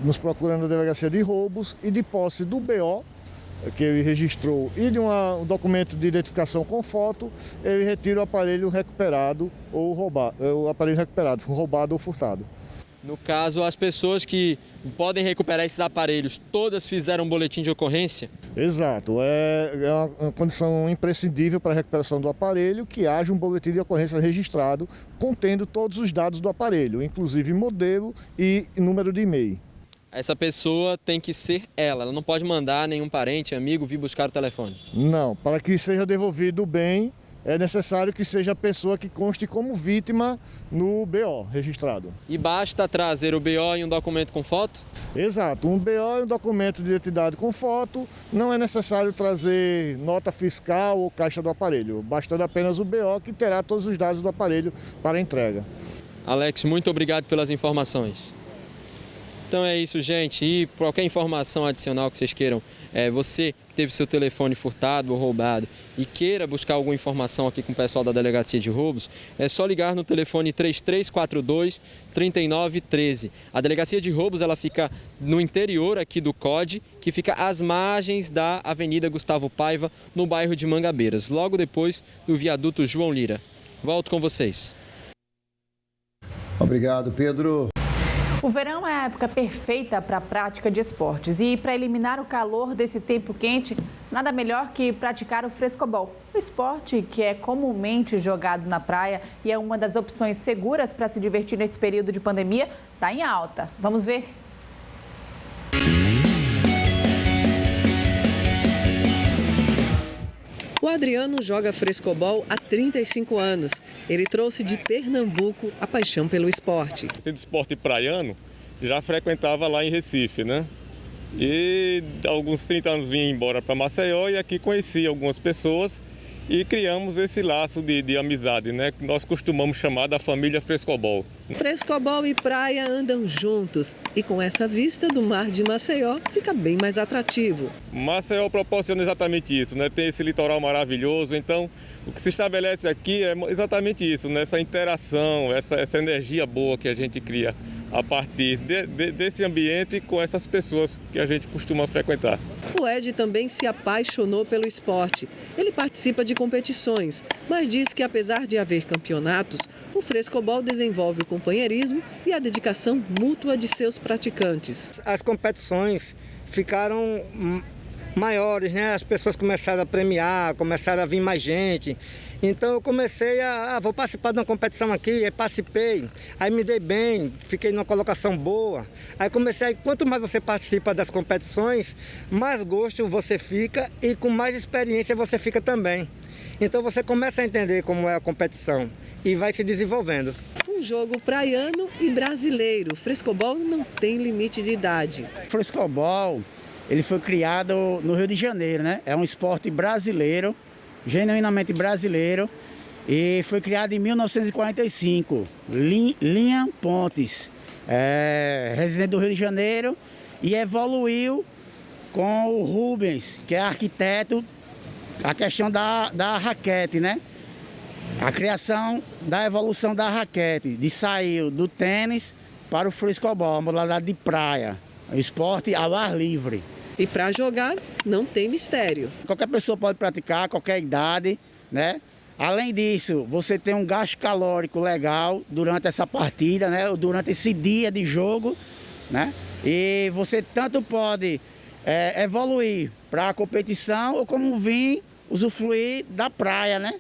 nos procurando na Delegacia de Roubos e de posse do BO que ele registrou e de um documento de identificação com foto, ele retira o aparelho recuperado ou roubado, roubado ou furtado. No caso, as pessoas que podem recuperar esses aparelhos, todas fizeram um boletim de ocorrência? Exato, é uma condição imprescindível para a recuperação do aparelho que haja um boletim de ocorrência registrado contendo todos os dados do aparelho, inclusive modelo e número de e-mail. Essa pessoa tem que ser ela não pode mandar nenhum parente, amigo vir buscar o telefone? Não, para que seja devolvido o bem, é necessário que seja a pessoa que conste como vítima no BO registrado. E basta trazer o BO e um documento com foto? Exato, um BO e um documento de identidade com foto, não é necessário trazer nota fiscal ou caixa do aparelho, bastando apenas o BO que terá todos os dados do aparelho para entrega. Alex, muito obrigado pelas informações. Então é isso, gente, e qualquer informação adicional que vocês queiram, você que teve seu telefone furtado ou roubado e queira buscar alguma informação aqui com o pessoal da Delegacia de Roubos, é só ligar no telefone 3342-3913. A Delegacia de Roubos, ela fica no interior aqui do CODE, que fica às margens da Avenida Gustavo Paiva, no bairro de Mangabeiras, logo depois do viaduto João Lira. Volto com vocês. Obrigado, Pedro. O verão é a época perfeita para a prática de esportes e para eliminar o calor desse tempo quente, nada melhor que praticar o frescobol. O esporte que é comumente jogado na praia e é uma das opções seguras para se divertir nesse período de pandemia, está em alta. Vamos ver? O Adriano joga frescobol há 35 anos. Ele trouxe de Pernambuco a paixão pelo esporte. Sendo esporte praiano, já frequentava lá em Recife, né? E há alguns 30 anos vim embora para Maceió e aqui conheci algumas pessoas e criamos esse laço de amizade, né? Que nós costumamos chamar da família Frescobol. Frescobol e praia andam juntos e com essa vista do mar de Maceió fica bem mais atrativo. Maceió proporciona exatamente isso, né? Tem esse litoral maravilhoso, então o que se estabelece aqui é exatamente isso, né? Essa interação, essa energia boa que a gente cria a partir desse ambiente com essas pessoas que a gente costuma frequentar. O Ed também se apaixonou pelo esporte. Ele participa de competições, mas diz que apesar de haver campeonatos, o frescobol desenvolve o companheirismo e a dedicação mútua de seus praticantes. As competições ficaram maiores, né? As pessoas começaram a premiar, começaram a vir mais gente. Então eu comecei vou participar de uma competição aqui, aí participei, aí me dei bem, fiquei numa colocação boa. Aí quanto mais você participa das competições, mais gosto você fica e com mais experiência você fica também. Então você começa a entender como é a competição e vai se desenvolvendo. Um jogo praiano e brasileiro. Frescobol não tem limite de idade. Frescobol, ele foi criado no Rio de Janeiro, né? É um esporte brasileiro, genuinamente brasileiro, e foi criado em 1945. Linha Pontes, residente do Rio de Janeiro, e evoluiu com o Rubens, que é arquiteto, a questão da raquete, né? A criação da evolução da raquete, de sair do tênis para o frescobol, a modalidade de praia, o esporte ao ar livre. E para jogar, não tem mistério. Qualquer pessoa pode praticar, qualquer idade, né? Além disso, você tem um gasto calórico legal durante essa partida, né? Durante esse dia de jogo, né? E você tanto pode evoluir para a competição ou como vir usufruir da praia, né?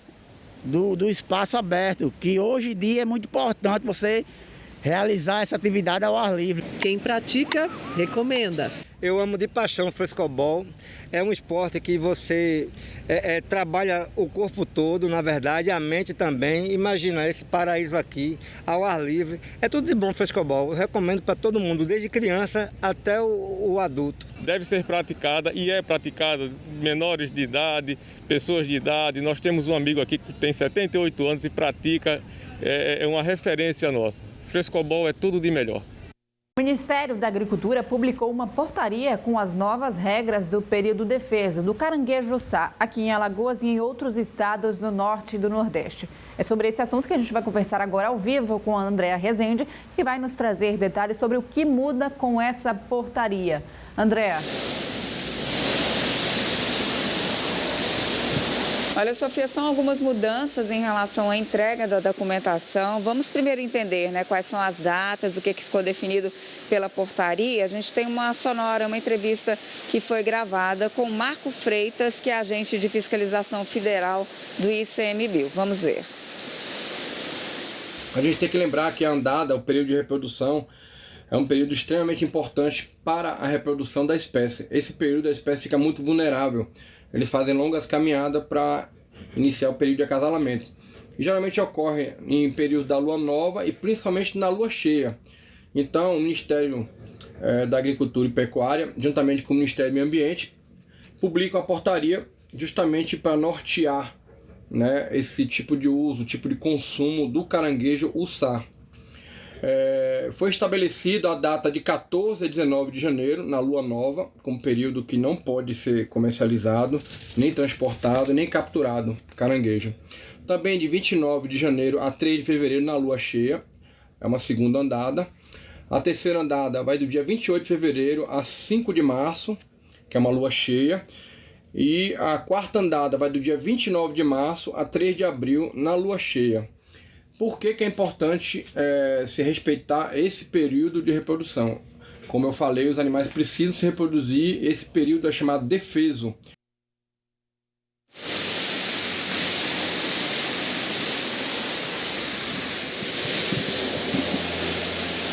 Do espaço aberto, que hoje em dia é muito importante você realizar essa atividade ao ar livre. Quem pratica, recomenda. Eu amo de paixão o frescobol. É um esporte que você trabalha o corpo todo, na verdade, a mente também. Imagina esse paraíso aqui, ao ar livre. É tudo de bom o frescobol. Eu recomendo para todo mundo, desde criança até o adulto. Deve ser praticada e é praticada menores de idade, pessoas de idade. Nós temos um amigo aqui que tem 78 anos e pratica, é uma referência nossa. Frescobol é tudo de melhor. O Ministério da Agricultura publicou uma portaria com as novas regras do período defeso do caranguejo-çá, aqui em Alagoas e em outros estados do norte e do nordeste. É sobre esse assunto que a gente vai conversar agora ao vivo com a Andréa Rezende, que vai nos trazer detalhes sobre o que muda com essa portaria. Andréa. Olha, Sofia, são algumas mudanças em relação à entrega da documentação. Vamos primeiro entender, né, quais são as datas, o que ficou definido pela portaria. A gente tem uma sonora, uma entrevista que foi gravada com Marco Freitas, que é agente de fiscalização federal do ICMBio. Vamos ver. A gente tem que lembrar que a andada, o período de reprodução, é um período extremamente importante para a reprodução da espécie. Esse período a espécie fica muito vulnerável. Eles fazem longas caminhadas para iniciar o período de acasalamento. E geralmente ocorre em período da lua nova e principalmente na lua cheia. Então o Ministério da Agricultura e Pecuária, juntamente com o Ministério do Meio Ambiente, publica uma portaria justamente para nortear, né, esse tipo de uso, tipo de consumo do caranguejo-çá. Foi estabelecida a data de 14 a 19 de janeiro, na lua nova, como período que não pode ser comercializado, nem transportado, nem capturado caranguejo. Também de 29 de janeiro a 3 de fevereiro, na lua cheia, é uma segunda andada. A terceira andada vai do dia 28 de fevereiro a 5 de março, que é uma lua cheia. E a quarta andada vai do dia 29 de março a 3 de abril, na lua cheia. Por que é importante se respeitar esse período de reprodução? Como eu falei, os animais precisam se reproduzir, esse período é chamado defeso.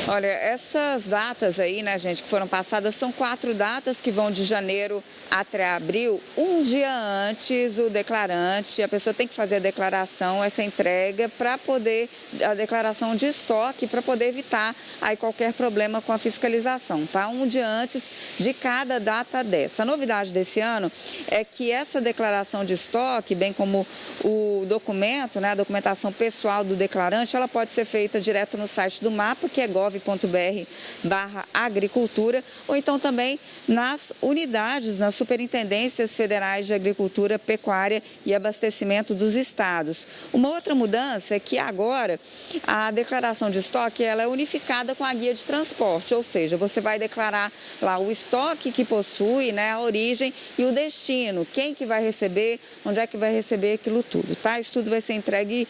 Olha, essas datas aí, né, gente, que foram passadas, são 4 datas que vão de janeiro até abril. Um dia antes, o declarante, a pessoa tem que fazer a declaração, essa entrega, para poder, a declaração de estoque, para poder evitar aí qualquer problema com a fiscalização, tá? Um dia antes de cada data dessa. A novidade desse ano é que essa declaração de estoque, bem como o documento, né, a documentação pessoal do declarante, ela pode ser feita direto no site do MAPA, que é gov.br, gov.br/agricultura, ou então também nas unidades, nas superintendências federais de agricultura, pecuária e abastecimento dos estados. Uma outra mudança é que agora a declaração de estoque ela é unificada com a guia de transporte, ou seja, você vai declarar lá o estoque que possui, né, a origem e o destino, quem que vai receber, onde é que vai receber aquilo tudo, tá? Isso tudo vai ser entregue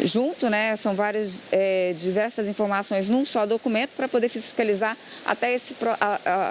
junto, né? São diversas informações num só documento para poder fiscalizar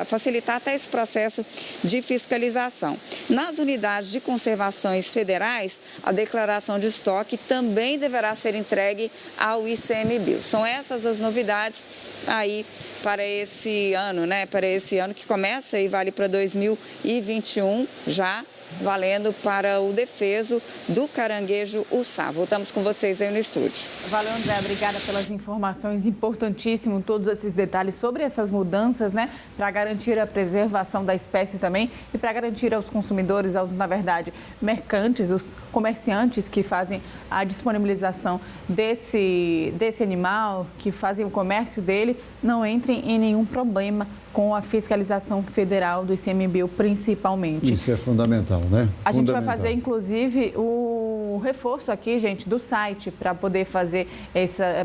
facilitar até esse processo de fiscalização. Nas unidades de conservações federais, a declaração de estoque também deverá ser entregue ao ICMBio. São essas as novidades aí para esse ano, né? Para esse ano que começa e vale para 2021 já, valendo para o defeso do caranguejo uçá. Voltamos com vocês aí no estúdio. Valeu, André. Obrigada pelas informações. Importantíssimo todos esses detalhes sobre essas mudanças, né? Para garantir a preservação da espécie também e para garantir aos consumidores, na verdade, mercantes, os comerciantes que fazem a disponibilização desse animal, que fazem o comércio dele, não entrem em nenhum problema com a fiscalização federal do ICMBio, principalmente. Isso é fundamental, né? A gente vai fazer, inclusive, o reforço aqui, gente, do site para poder fazer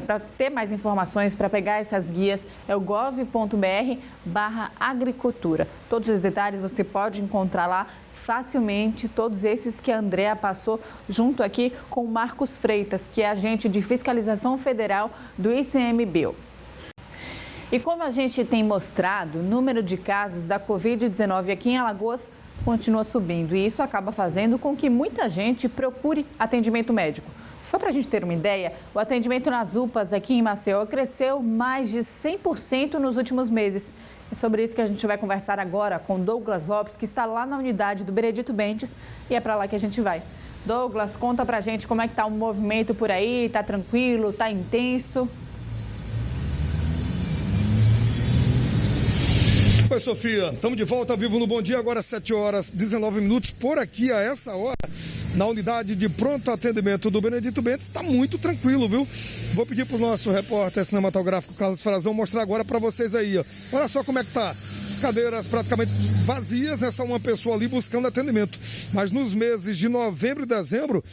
para ter mais informações, para pegar essas guias, é o gov.br/agricultura. Todos os detalhes você pode encontrar lá facilmente, todos esses que a Andrea passou junto aqui com o Marcos Freitas, que é agente de fiscalização federal do ICMBio. E como a gente tem mostrado, o número de casos da Covid-19 aqui em Alagoas continua subindo e isso acaba fazendo com que muita gente procure atendimento médico. Só para a gente ter uma ideia, o atendimento nas UPAs aqui em Maceió cresceu mais de 100% nos últimos meses. É sobre isso que a gente vai conversar agora com Douglas Lopes, que está lá na unidade do Benedito Bentes, e é para lá que a gente vai. Douglas, conta para a gente como é que está o movimento por aí, está tranquilo, está intenso? Oi, Sofia, estamos de volta ao vivo no Bom Dia, agora 7h19, por aqui a essa hora, na unidade de pronto atendimento do Benedito Bentes, está muito tranquilo, viu? Vou pedir para o nosso repórter cinematográfico Carlos Frazão mostrar agora para vocês aí, ó. Olha só como é que tá. As cadeiras praticamente vazias, é só uma pessoa ali buscando atendimento. Mas nos meses de novembro e dezembro,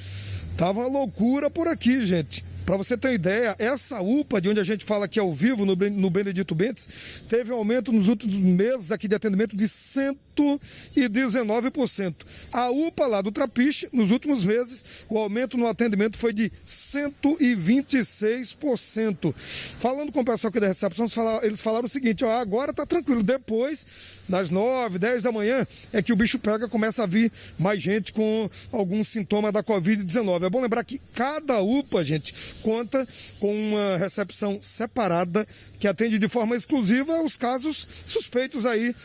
tava uma loucura por aqui, gente. Para você ter uma ideia, essa UPA, de onde a gente fala aqui ao vivo, no Benedito Bentes, teve um aumento nos últimos meses aqui de atendimento de 119%. A UPA lá do Trapiche, nos últimos meses, o aumento no atendimento foi de 126%. Falando com o pessoal aqui da recepção, eles falaram o seguinte, ó, agora tá tranquilo, depois, das 9, 10 da manhã, é que o bicho pega, começa a vir mais gente com algum sintoma da Covid-19. É bom lembrar que cada UPA, gente, conta com uma recepção separada que atende de forma exclusiva os casos suspeitos aí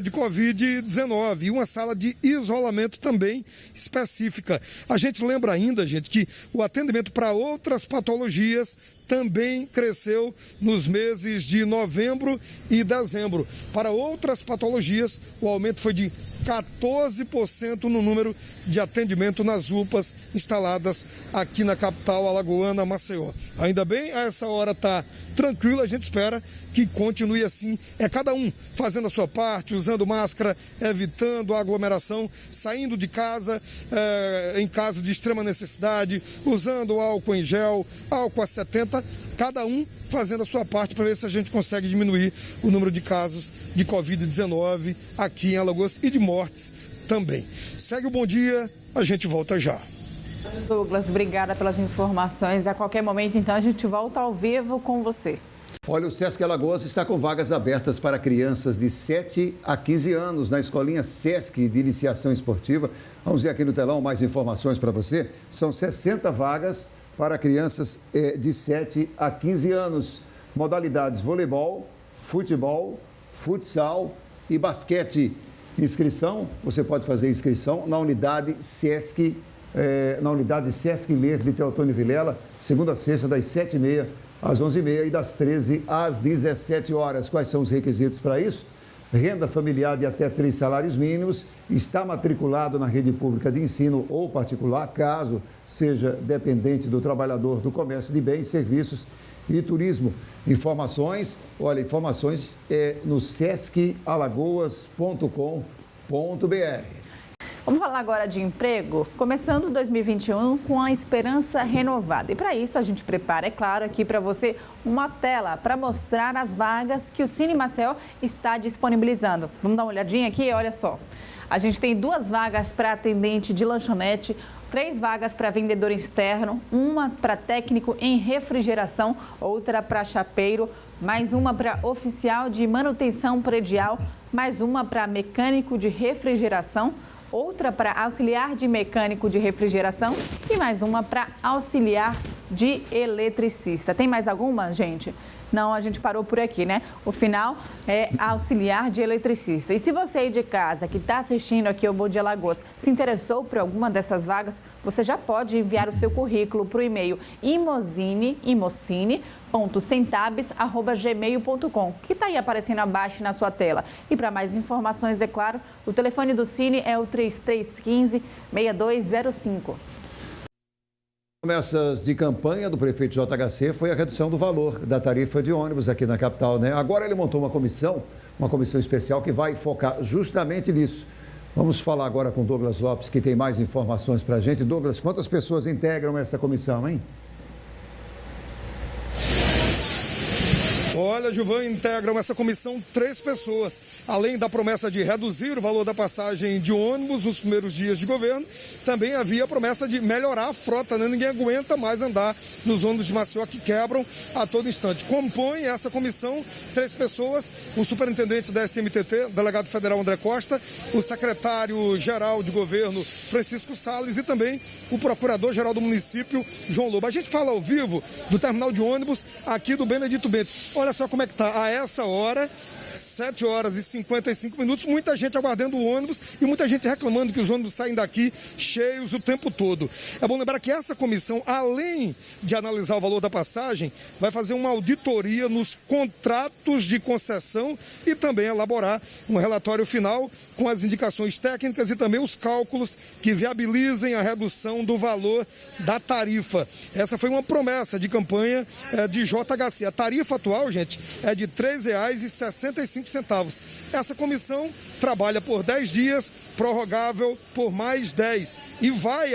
de Covid-19 e uma sala de isolamento também específica. A gente lembra ainda, gente, que o atendimento para outras patologias também cresceu nos meses de novembro e dezembro. Para outras patologias, o aumento foi de 14% no número de atendimento nas UPAs instaladas aqui na capital alagoana, Maceió. Ainda bem, a essa hora está tranquilo, a gente espera que continue assim. É cada um fazendo a sua parte, usando máscara, evitando a aglomeração, saindo de casa em caso de extrema necessidade, usando álcool em gel, álcool a 70, cada um fazendo a sua parte para ver se a gente consegue diminuir o número de casos de Covid-19 aqui em Alagoas e de mortes também. Segue o Bom Dia, a gente volta já. Douglas, obrigada pelas informações. A qualquer momento, então, a gente volta ao vivo com você. Olha, o Sesc Alagoas está com vagas abertas para crianças de 7 a 15 anos na escolinha Sesc de Iniciação Esportiva. Vamos ver aqui no telão mais informações para você. São 60 vagas para crianças de 7 a 15 anos. Modalidades voleibol, futebol, futsal e basquete. Inscrição, você pode fazer inscrição na unidade Sesc Ler de Teotônio Vilela, segunda a sexta, das 7h30 às 11h30 e das 13 às 17 horas. Quais são os requisitos para isso? Renda familiar de até 3 salários mínimos, está matriculado na rede pública de ensino ou particular, caso seja dependente do trabalhador do comércio de bens e serviços, e Turismo. Informações no sescalagoas.com.br. Vamos falar agora de emprego, começando 2021 com a esperança renovada. E para isso a gente prepara, é claro, aqui para você uma tela para mostrar as vagas que o Cine Maceió está disponibilizando. Vamos dar uma olhadinha aqui? Olha só. A gente tem 2 vagas para atendente de lanchonete, 3 vagas para vendedor externo, uma para técnico em refrigeração, outra para chapeiro, mais uma para oficial de manutenção predial, mais uma para mecânico de refrigeração, outra para auxiliar de mecânico de refrigeração e mais uma para auxiliar de eletricista. Tem mais alguma, gente? Não, a gente parou por aqui, né? O final é auxiliar de eletricista. E se você aí de casa que está assistindo aqui o Bom Dia Alagoas se interessou por alguma dessas vagas, você já pode enviar o seu currículo para o e-mail imocine.centabes@gmail.com, que está aí aparecendo abaixo na sua tela. E para mais informações, é claro, o telefone do Cine é o 3315-6205. Promessas de campanha do prefeito JHC foi a redução do valor da tarifa de ônibus aqui na capital, né? Agora ele montou uma comissão especial que vai focar justamente nisso. Vamos falar agora com Douglas Lopes, que tem mais informações para a gente. Douglas, quantas pessoas integram essa comissão, hein? Olha, Gilvan, integram essa comissão 3 pessoas. Além da promessa de reduzir o valor da passagem de ônibus nos primeiros dias de governo, também havia a promessa de melhorar a frota, né? Ninguém aguenta mais andar nos ônibus de Maceió que quebram a todo instante. Compõe essa comissão 3 pessoas, o superintendente da SMTT, delegado federal André Costa, o secretário-geral de governo Francisco Salles e também o procurador-geral do município, João Lobo. A gente fala ao vivo do terminal de ônibus aqui do Benedito Bentes. Olha só como é que está a essa hora, 7 horas e 55 minutos, muita gente aguardando o ônibus e muita gente reclamando que os ônibus saem daqui cheios o tempo todo. É bom lembrar que essa comissão, além de analisar o valor da passagem, vai fazer uma auditoria nos contratos de concessão e também elaborar um relatório final com as indicações técnicas e também os cálculos que viabilizem a redução do valor da tarifa. Essa foi uma promessa de campanha de JHC. A tarifa atual, gente, é de R$ 3,65. Essa comissão trabalha por 10 dias, prorrogável por mais 10 e vai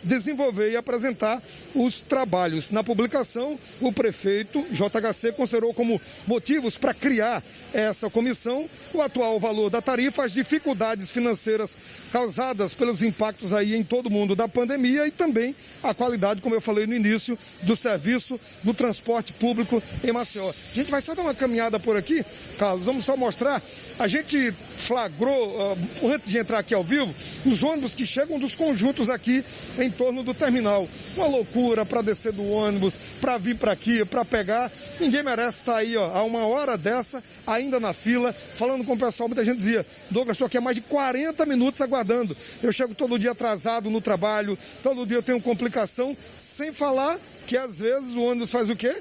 desenvolver e apresentar os trabalhos. Na publicação, o prefeito JHC considerou como motivos para criar essa comissão o atual valor da tarifa, as dificuldades financeiras causadas pelos impactos aí em todo o mundo da pandemia e também a qualidade, como eu falei no início, do serviço do transporte público em Maceió. A gente vai só dar uma caminhada por aqui, Carlos, vamos só mostrar. A gente flagrou, antes de entrar aqui ao vivo, os ônibus que chegam dos conjuntos aqui em torno do terminal. Uma loucura para descer do ônibus, para vir para aqui, para pegar. Ninguém merece estar aí, a uma hora dessa, ainda na fila, falando com o pessoal. Muita gente dizia, Douglas, estou aqui há mais de 40 minutos aguardando. Eu chego todo dia atrasado no trabalho, todo dia eu tenho complicação, sem falar que às vezes o ônibus faz o quê?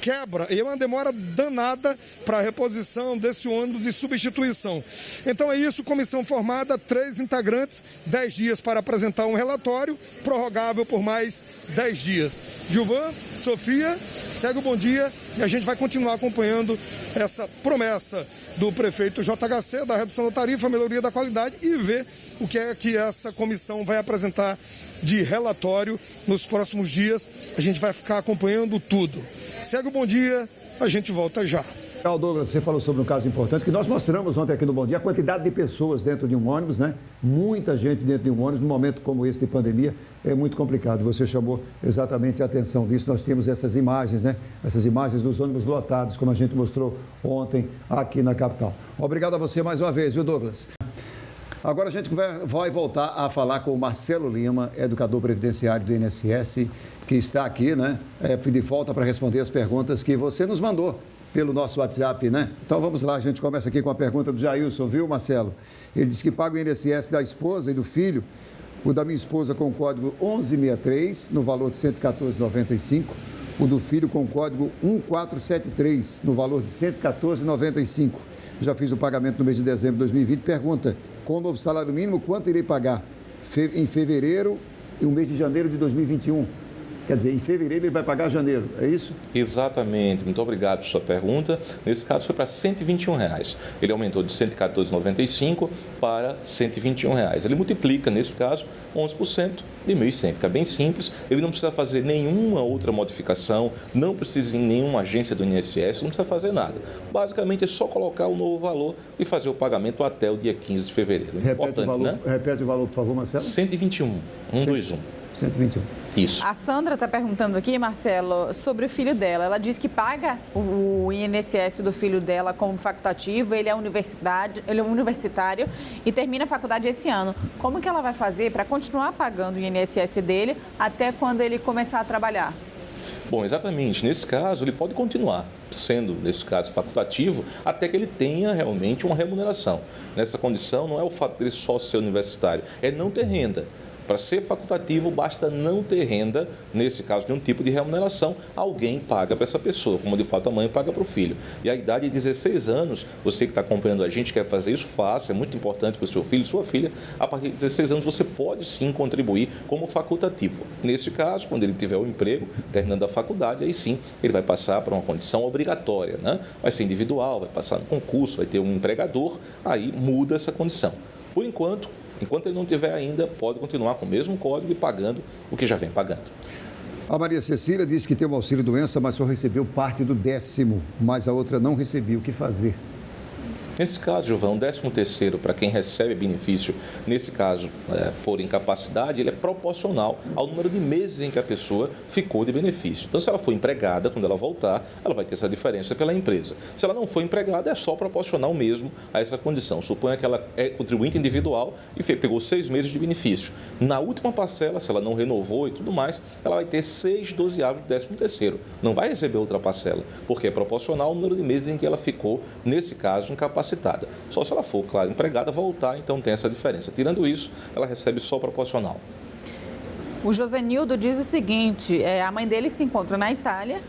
Quebra, e é uma demora danada para a reposição desse ônibus e substituição. Então é isso, comissão formada, 3 integrantes, 10 dias para apresentar um relatório, prorrogável por mais 10 dias. Gilvan, Sofia, segue o bom dia e a gente vai continuar acompanhando essa promessa do prefeito JHC, da redução da tarifa, melhoria da qualidade e ver o que é que essa comissão vai apresentar de relatório nos próximos dias. A gente vai ficar acompanhando tudo. Segue o bom dia, a gente volta já. Douglas, você falou sobre um caso importante que nós mostramos ontem aqui no Bom Dia, a quantidade de pessoas dentro de um ônibus, né? Muita gente dentro de um ônibus, num momento como esse de pandemia, é muito complicado. Você chamou exatamente a atenção disso. Nós temos essas imagens, né? Essas imagens dos ônibus lotados, como a gente mostrou ontem aqui na capital. Obrigado a você mais uma vez, viu, Douglas? Agora a gente vai voltar a falar com o Marcelo Lima, educador previdenciário do INSS, que está aqui, né? De volta para responder as perguntas que você nos mandou pelo nosso WhatsApp, né? Então vamos lá, a gente começa aqui com a pergunta do Jailson, viu, Marcelo? Ele disse que paga o INSS da esposa e do filho, o da minha esposa com o código 1163, no valor de R$ 114,95, o do filho com o código 1473, no valor de R$ 114,95. Já fiz o pagamento no mês de dezembro de 2020. Pergunta, com o novo salário mínimo, quanto irei pagar em fevereiro e o mês de janeiro de 2021? Quer dizer, em fevereiro ele vai pagar janeiro, é isso? Exatamente, muito obrigado por sua pergunta. Nesse caso foi para R$ 121. Ele aumentou de R$ 114,95 para R$ 121. Ele multiplica, nesse caso, 11% de 1.100. Fica bem simples, ele não precisa fazer nenhuma outra modificação, não precisa ir em nenhuma agência do INSS, não precisa fazer nada. Basicamente é só colocar o novo valor e fazer o pagamento até o dia 15 de fevereiro. Repete o valor, por favor, Marcelo. 121, 121. 121. Isso. A Sandra está perguntando aqui, Marcelo, sobre o filho dela. Ela diz que paga o INSS do filho dela como facultativo, ele é universitário e termina a faculdade esse ano. Como que ela vai fazer para continuar pagando o INSS dele até quando ele começar a trabalhar? Bom, exatamente. Nesse caso, ele pode continuar sendo, nesse caso, facultativo, até que ele tenha realmente uma remuneração. Nessa condição, não é o fato dele só ser universitário, é não ter renda. Para ser facultativo, basta não ter renda, nesse caso, nenhum tipo de remuneração, alguém paga para essa pessoa, como de fato a mãe paga para o filho. E a idade de 16 anos, você que está acompanhando a gente, quer fazer isso, faça, é muito importante para o seu filho, sua filha, a partir de 16 anos você pode sim contribuir como facultativo. Nesse caso, quando ele tiver o emprego, terminando a faculdade, aí sim ele vai passar para uma condição obrigatória, né? Vai ser individual, vai passar no concurso, vai ter um empregador, aí muda essa condição. Por enquanto ele não tiver ainda, pode continuar com o mesmo código e pagando o que já vem pagando. A Maria Cecília disse que tem o auxílio-doença, mas só recebeu parte do 10º, mas a outra não recebeu. O que fazer? Nesse caso, Giovão, 13º para quem recebe benefício, nesse caso, por incapacidade, ele é proporcional ao número de meses em que a pessoa ficou de benefício. Então, se ela for empregada, quando ela voltar, ela vai ter essa diferença pela empresa. Se ela não for empregada, é só proporcional mesmo a essa condição. Suponha que ela é contribuinte individual e pegou 6 meses de benefício. Na última parcela, se ela não renovou e tudo mais, ela vai ter 6/12 do 13º. Não vai receber outra parcela, porque é proporcional ao número de meses em que ela ficou, nesse caso, incapacitada. Só se ela for, claro, empregada, voltar, então tem essa diferença. Tirando isso, ela recebe só proporcional. O Josenildo diz o seguinte, a mãe dele se encontra na Itália,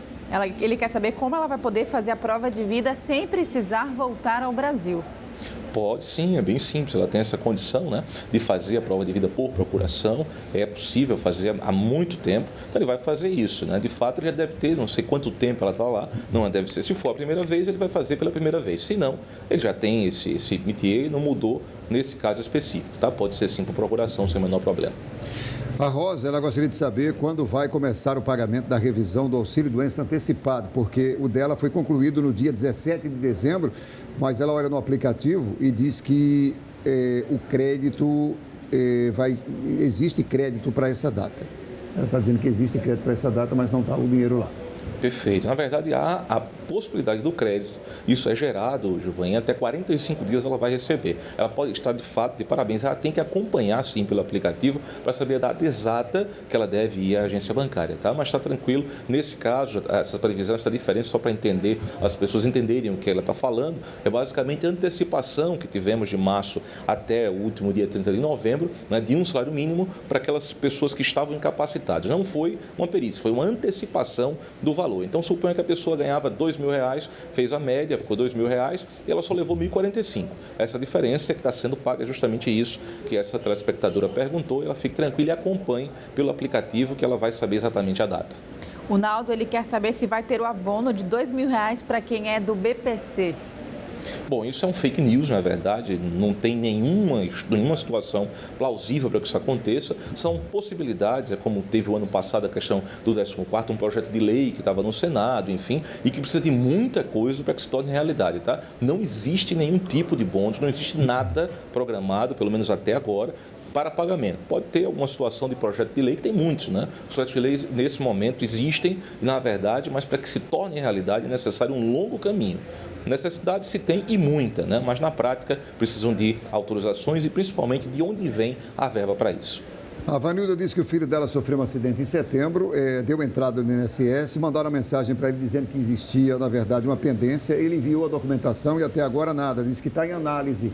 ele quer saber como ela vai poder fazer a prova de vida sem precisar voltar ao Brasil. Pode sim, é bem simples, ela tem essa condição, né, de fazer a prova de vida por procuração, é possível fazer há muito tempo, então ele vai fazer isso, né, de fato ele já deve ter, não sei quanto tempo ela está lá, não deve ser, se for a primeira vez ele vai fazer pela primeira vez, se não, ele já tem esse métier e não mudou nesse caso específico, tá, pode ser sim por procuração sem o menor problema. A Rosa, ela gostaria de saber quando vai começar o pagamento da revisão do auxílio-doença antecipado, porque o dela foi concluído no dia 17 de dezembro, mas ela olha no aplicativo e diz que o crédito, existe crédito para essa data. Ela está dizendo que existe crédito para essa data, mas não está o dinheiro lá. Perfeito. Na verdade, há a possibilidade do crédito. Isso é gerado, Giovanni, até 45 dias ela vai receber. Ela pode estar, de fato, de parabéns. Ela tem que acompanhar, sim, pelo aplicativo para saber a data exata que ela deve ir à agência bancária, tá? Mas está tranquilo. Nesse caso, essa previsão, essa diferença, só para entender, as pessoas entenderem o que ela está falando, é basicamente a antecipação que tivemos de março até o último dia 30 de novembro, né, de um salário mínimo para aquelas pessoas que estavam incapacitadas. Não foi uma perícia, foi uma antecipação do valor. Então, suponha que a pessoa ganhava R$2.000, fez a média, ficou R$2.000 e ela só levou R$1.045. Essa diferença que está sendo paga é justamente isso que essa telespectadora perguntou. Ela fique tranquila e acompanhe pelo aplicativo que ela vai saber exatamente a data. O Naldo, ele quer saber se vai ter o abono de R$2.000 para quem é do BPC. Bom, isso é um fake news, na verdade, não tem nenhuma situação plausível para que isso aconteça. São possibilidades, é como teve o ano passado a questão do 14º, um projeto de lei que estava no Senado, enfim, e que precisa de muita coisa para que se torne realidade, tá? Não existe nenhum tipo de bônus, não existe nada programado, pelo menos até agora, para pagamento. Pode ter alguma situação de projeto de lei, que tem muitos, né? Os projetos de lei, nesse momento, existem, na verdade, mas para que se torne realidade é necessário um longo caminho. Necessidade se tem e muita, né? Mas na prática precisam de autorizações e principalmente de onde vem a verba para isso. A Vanilda disse que o filho dela sofreu um acidente em setembro, deu entrada no INSS, mandaram uma mensagem para ele dizendo que existia, na verdade, uma pendência. Ele enviou a documentação e até agora nada, disse que está em análise.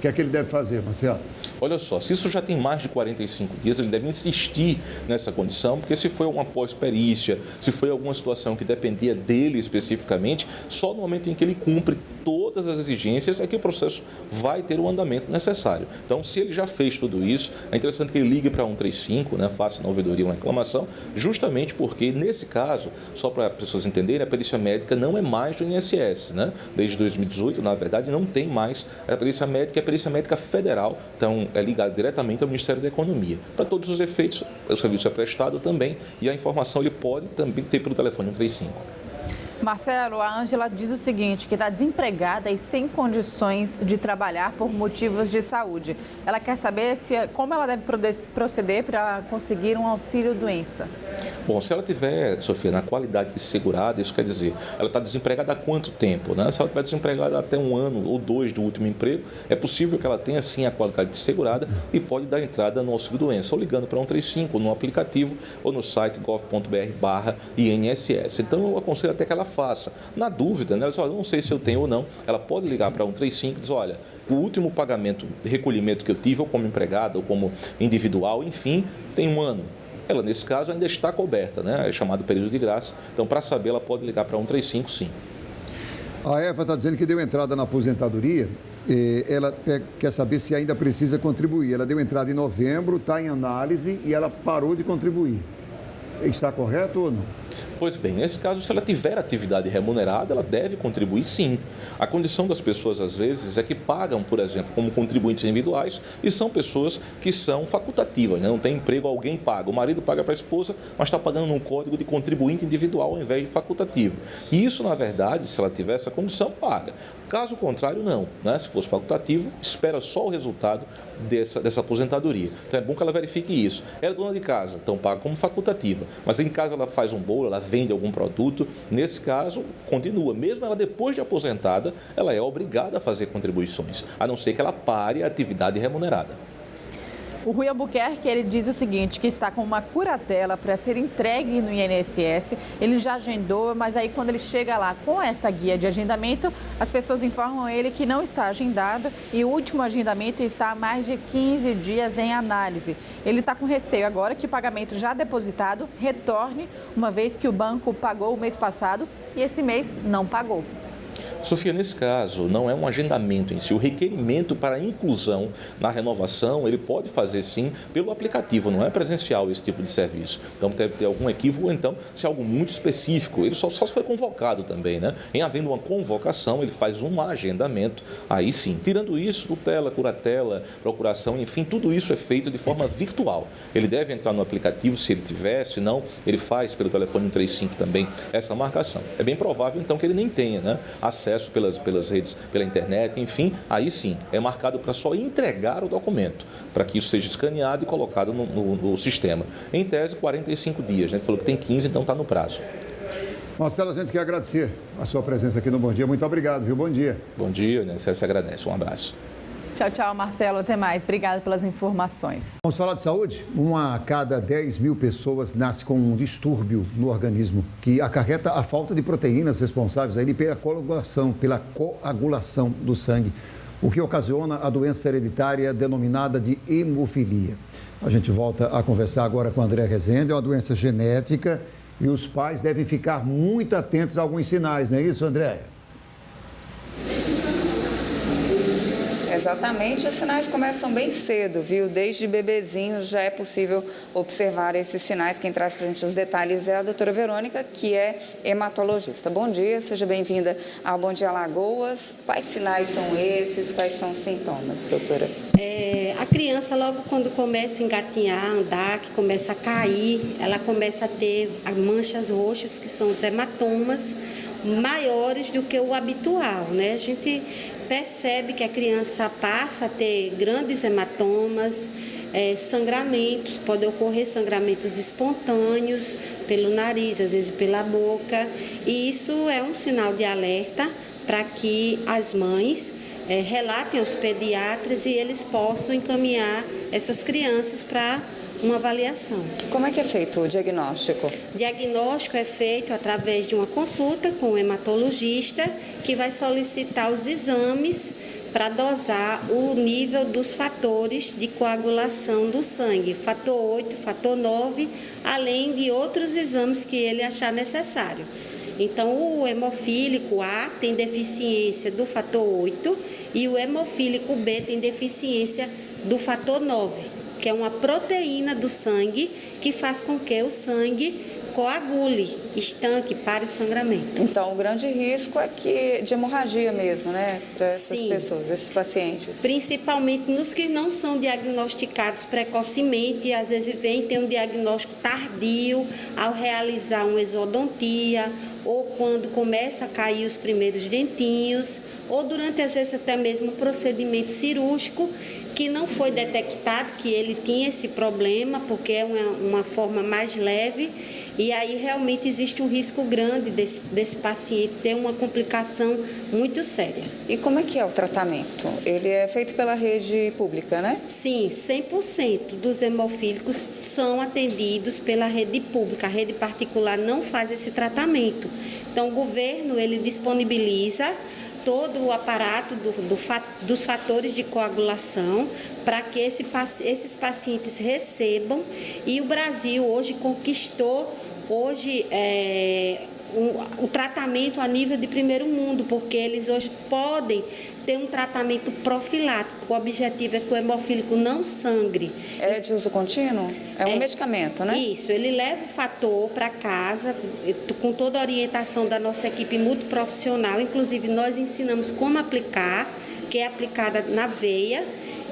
que é que ele deve fazer, Marcelo? Olha só, se isso já tem mais de 45 dias, ele deve insistir nessa condição, porque se foi uma pós-perícia, se foi alguma situação que dependia dele especificamente, só no momento em que ele cumpre todas as exigências é que o processo vai ter o andamento necessário. Então, se ele já fez tudo isso, é interessante que ele ligue para 135, né, faça na ouvidoria uma reclamação, justamente porque, nesse caso, só para as pessoas entenderem, a perícia médica não é mais do INSS, né? Desde 2018, na verdade, não tem mais a perícia médica, é a perícia médica federal, então é ligado diretamente ao Ministério da Economia. Para todos os efeitos, o serviço é prestado também e a informação ele pode também ter pelo telefone 135. Marcelo, a Ângela diz o seguinte, que está desempregada e sem condições de trabalhar por motivos de saúde. Ela quer saber como ela deve proceder para conseguir um auxílio-doença. Bom, se ela tiver, Sofia, na qualidade de segurada, isso quer dizer, ela está desempregada há quanto tempo, né? Se ela estiver desempregada até 1 ano ou 2 do último emprego, é possível que ela tenha, sim, a qualidade de segurada e pode dar entrada no auxílio-doença, ou ligando para 135, no aplicativo ou no site gov.br/INSS. Então, eu aconselho até que ela faça. Na dúvida, né? Ela diz, olha, não sei se eu tenho ou não, ela pode ligar para 135 e diz, olha, o último pagamento, recolhimento que eu tive, ou como empregada, ou como individual, enfim, tem 1 ano. Ela, nesse caso, ainda está coberta, né? É chamado período de graça. Então, para saber, ela pode ligar para 135, sim. A Eva está dizendo que deu entrada na aposentadoria. Ela quer saber se ainda precisa contribuir. Ela deu entrada em novembro, está em análise e ela parou de contribuir. Está correto ou não? Pois bem, nesse caso, se ela tiver atividade remunerada, ela deve contribuir sim. A condição das pessoas, às vezes, é que pagam, por exemplo, como contribuintes individuais e são pessoas que são facultativas, né? Não tem emprego, alguém paga. O marido paga para a esposa, mas está pagando num código de contribuinte individual ao invés de facultativo. E isso, na verdade, se ela tiver essa condição, paga. Caso contrário, não, né? Se fosse facultativo, espera só o resultado dessa aposentadoria. Então é bom que ela verifique isso. Ela é dona de casa, então paga como facultativa. Mas em casa ela faz um bolo, ela vende algum produto, nesse caso, continua. Mesmo ela depois de aposentada, ela é obrigada a fazer contribuições, a não ser que ela pare a atividade remunerada. O Rui Albuquerque, ele diz o seguinte, que está com uma curatela para ser entregue no INSS, ele já agendou, mas aí quando ele chega lá com essa guia de agendamento, as pessoas informam ele que não está agendado e o último agendamento está há mais de 15 dias em análise. Ele está com receio agora que o pagamento já depositado retorne, uma vez que o banco pagou o mês passado e esse mês não pagou. Sofia, nesse caso, não é um agendamento em si. O requerimento para inclusão na renovação, ele pode fazer sim pelo aplicativo, não é presencial esse tipo de serviço. Então, deve ter algum equívoco, ou então, se é algo muito específico, ele só se foi convocado também, né? Em havendo uma convocação, ele faz um agendamento, aí sim. Tirando isso, tutela, curatela, procuração, enfim, tudo isso é feito de forma virtual. Ele deve entrar no aplicativo, se ele tiver, se não, ele faz pelo telefone 135 também essa marcação. É bem provável, então, que ele nem tenha, né, acesso pelas redes, pela internet, enfim, aí sim, é marcado para só entregar o documento, para que isso seja escaneado e colocado no sistema. Em tese, 45 dias, né? Ele falou que tem 15, então está no prazo. Marcelo, a gente quer agradecer a sua presença aqui no Bom Dia. Muito obrigado, viu? Bom dia. Bom dia, né? Você agradece. Um abraço. Tchau, tchau, Marcelo. Até mais. Obrigada pelas informações. Vamos falar de saúde? 1 a cada 10 mil pessoas nasce com um distúrbio no organismo que acarreta a falta de proteínas responsáveis aí pela coagulação do sangue, o que ocasiona a doença hereditária denominada de hemofilia. A gente volta a conversar agora com André Rezende. É uma doença genética e os pais devem ficar muito atentos a alguns sinais, não é isso, André? Exatamente, os sinais começam bem cedo, viu? Desde bebezinhos já é possível observar esses sinais. Quem traz para a gente os detalhes é a doutora Verônica, que é hematologista. Bom dia, seja bem-vinda ao Bom Dia Alagoas. Quais sinais são esses? Quais são os sintomas, doutora? A criança, logo quando começa a engatinhar, andar, que começa a cair, ela começa a ter manchas roxas, que são os hematomas, maiores do que o habitual, né? A gente percebe que a criança passa a ter grandes hematomas, sangramentos, podem ocorrer sangramentos espontâneos pelo nariz, às vezes pela boca, e isso é um sinal de alerta para que as mães relatem aos pediatras e eles possam encaminhar essas crianças para uma avaliação. Como é que é feito o diagnóstico? O diagnóstico é feito através de uma consulta com o hematologista, que vai solicitar os exames para dosar o nível dos fatores de coagulação do sangue, fator 8, fator 9, além de outros exames que ele achar necessário. Então, o hemofílico A tem deficiência do fator 8 e o hemofílico B tem deficiência do fator 9, que é uma proteína do sangue que faz com que o sangue coagule, estanque, pare o sangramento. Então, o grande risco é que de hemorragia mesmo, né, para essas pessoas, esses pacientes. Principalmente nos que não são diagnosticados precocemente, às vezes tem um diagnóstico tardio ao realizar uma exodontia, ou quando começa a cair os primeiros dentinhos, ou durante, às vezes, até mesmo um procedimento cirúrgico que não foi detectado que ele tinha esse problema, porque é uma forma mais leve, e aí realmente existe um risco grande desse paciente ter uma complicação muito séria. E como é que é o tratamento? Ele é feito pela rede pública, né? Sim, 100% dos hemofílicos são atendidos pela rede pública. A rede particular não faz esse tratamento. Então, o governo, ele disponibiliza todo o aparato dos fatores de coagulação para que esses pacientes recebam, e o Brasil hoje conquistou o tratamento a nível de primeiro mundo, porque eles hoje podem ter um tratamento profilático. O objetivo é que o hemofílico não sangre. É de uso contínuo? É um medicamento, né? Isso, ele leva o fator para casa, com toda a orientação da nossa equipe multiprofissional. Inclusive, nós ensinamos como aplicar, que é aplicada na veia,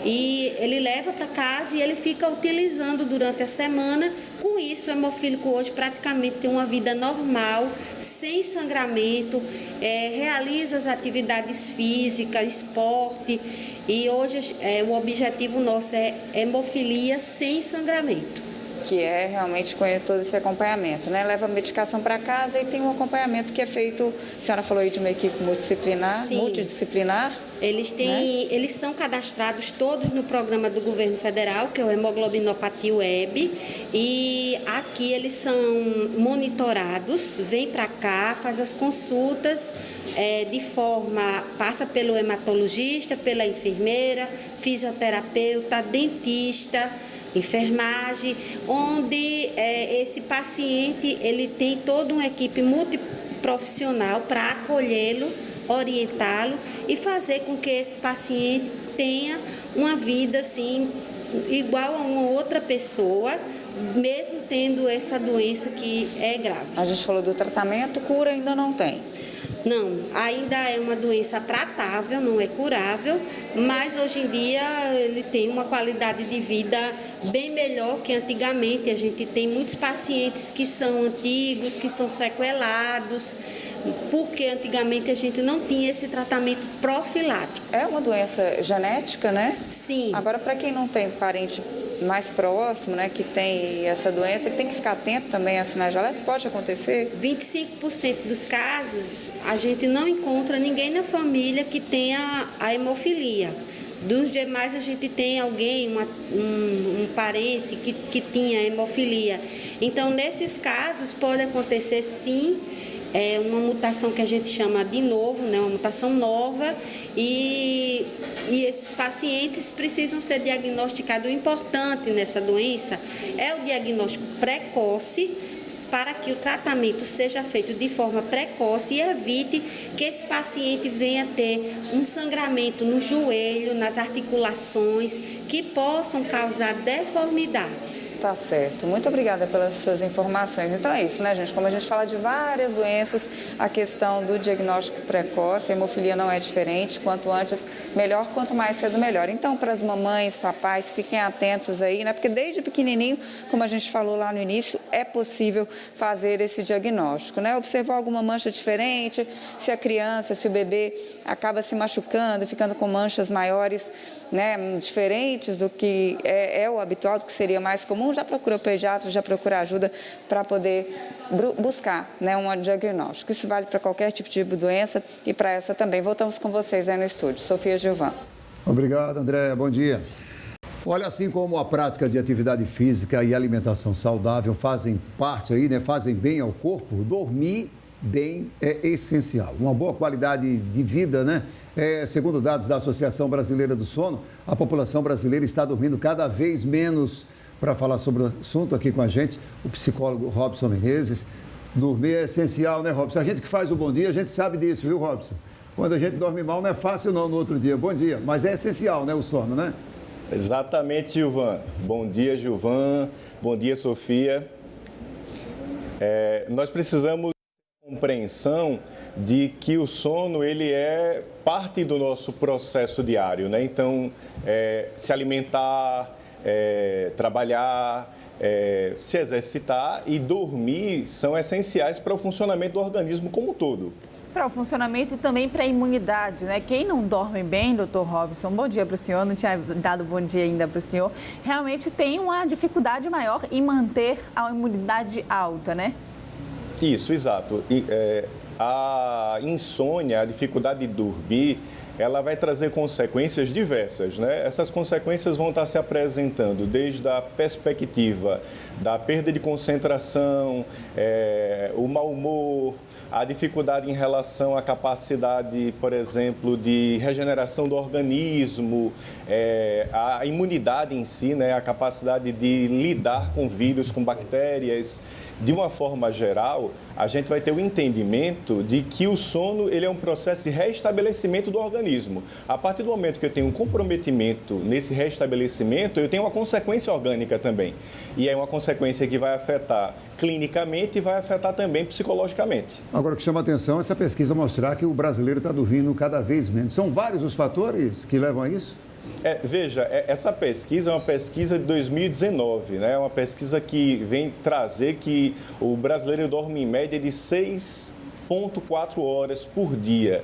e ele leva para casa e ele fica utilizando durante a semana. Com isso, o hemofílico hoje praticamente tem uma vida normal, sem sangramento, realiza as atividades físicas, esporte, e hoje o objetivo nosso é hemofilia sem sangramento. Que é realmente com todo esse acompanhamento, né? Leva a medicação para casa e tem um acompanhamento que é feito, a senhora falou aí de uma equipe multidisciplinar. Eles são cadastrados todos no programa do governo federal, que é o Hemoglobinopatia Web, e aqui eles são monitorados, vem para cá, faz as consultas passa pelo hematologista, pela enfermeira, fisioterapeuta, dentista, enfermagem, onde esse paciente ele tem toda uma equipe multiprofissional para acolhê-lo, orientá-lo e fazer com que esse paciente tenha uma vida assim igual a uma outra pessoa, mesmo tendo essa doença que é grave. A gente falou do tratamento, cura ainda não tem. Não, ainda é uma doença tratável, não é curável, mas hoje em dia ele tem uma qualidade de vida bem melhor que antigamente. A gente tem muitos pacientes que são antigos, que são sequelados, porque antigamente a gente não tinha esse tratamento profilático. É uma doença genética, né? Sim. Agora, para quem não tem parente mais próximo, né, que tem essa doença, ele tem que ficar atento também a sinais de alerta? Pode acontecer? 25% dos casos, a gente não encontra ninguém na família que tenha a hemofilia. Dos demais, a gente tem alguém, um parente que tinha hemofilia. Então, nesses casos, pode acontecer sim, uma mutação que a gente chama de novo, né, uma mutação nova, e esses pacientes precisam ser diagnosticados. O importante nessa doença é o diagnóstico precoce, para que o tratamento seja feito de forma precoce e evite que esse paciente venha ter um sangramento no joelho, nas articulações, que possam causar deformidades. Tá certo. Muito obrigada pelas suas informações. Então é isso, né, gente? Como a gente fala de várias doenças, a questão do diagnóstico precoce, a hemofilia não é diferente. Quanto antes, melhor. Quanto mais cedo, melhor. Então, para as mamães, papais, fiquem atentos aí, né? Porque desde pequenininho, como a gente falou lá no início, é possível fazer esse diagnóstico, né? Observar alguma mancha diferente, se a criança, se o bebê acaba se machucando, ficando com manchas maiores, né, diferentes do que é o habitual, do que seria mais comum, já procura o pediatra, já procura ajuda para poder buscar, né, um diagnóstico. Isso vale para qualquer tipo de doença e para essa também. Voltamos com vocês aí no estúdio. Sofia Gilvan. Obrigado, André. Bom dia. Olha, assim como a prática de atividade física e alimentação saudável fazem parte aí, né, fazem bem ao corpo, dormir bem é essencial. Uma boa qualidade de vida, né? Segundo dados da Associação Brasileira do Sono, a população brasileira está dormindo cada vez menos. Para falar sobre o assunto aqui com a gente, o psicólogo Robson Menezes. Dormir é essencial, né, Robson? A gente que faz o bom dia, a gente sabe disso, viu, Robson? Quando a gente dorme mal, não é fácil não no outro dia. Bom dia, mas é essencial, né, o sono, né? Exatamente, Gilvan. Bom dia, Gilvan. Bom dia, Sofia. Nós precisamos de compreensão de que o sono ele é parte do nosso processo diário, né? Então, se alimentar, trabalhar, se exercitar e dormir são essenciais para o funcionamento do organismo como um todo. Para o funcionamento e também para a imunidade, né? Quem não dorme bem, doutor Robson, bom dia para o senhor, não tinha dado bom dia ainda para o senhor, realmente tem uma dificuldade maior em manter a imunidade alta, né? Isso, exato. A insônia, a dificuldade de dormir, ela vai trazer consequências diversas, né? Essas consequências vão estar se apresentando desde a perspectiva da perda de concentração, o mau humor, a dificuldade em relação à capacidade, por exemplo, de regeneração do organismo, a imunidade em si, né? A capacidade de lidar com vírus, com bactérias. De uma forma geral, a gente vai ter o entendimento de que o sono ele é um processo de restabelecimento do organismo. A partir do momento que eu tenho um comprometimento nesse restabelecimento, eu tenho uma consequência orgânica também. E é uma consequência que vai afetar clinicamente e vai afetar também psicologicamente. Agora, o que chama a atenção é essa pesquisa mostrar que o brasileiro está dormindo cada vez menos. São vários os fatores que levam a isso? Veja, essa pesquisa é uma pesquisa de 2019, né? É uma pesquisa que vem trazer que o brasileiro dorme em média de 6,4 horas por dia.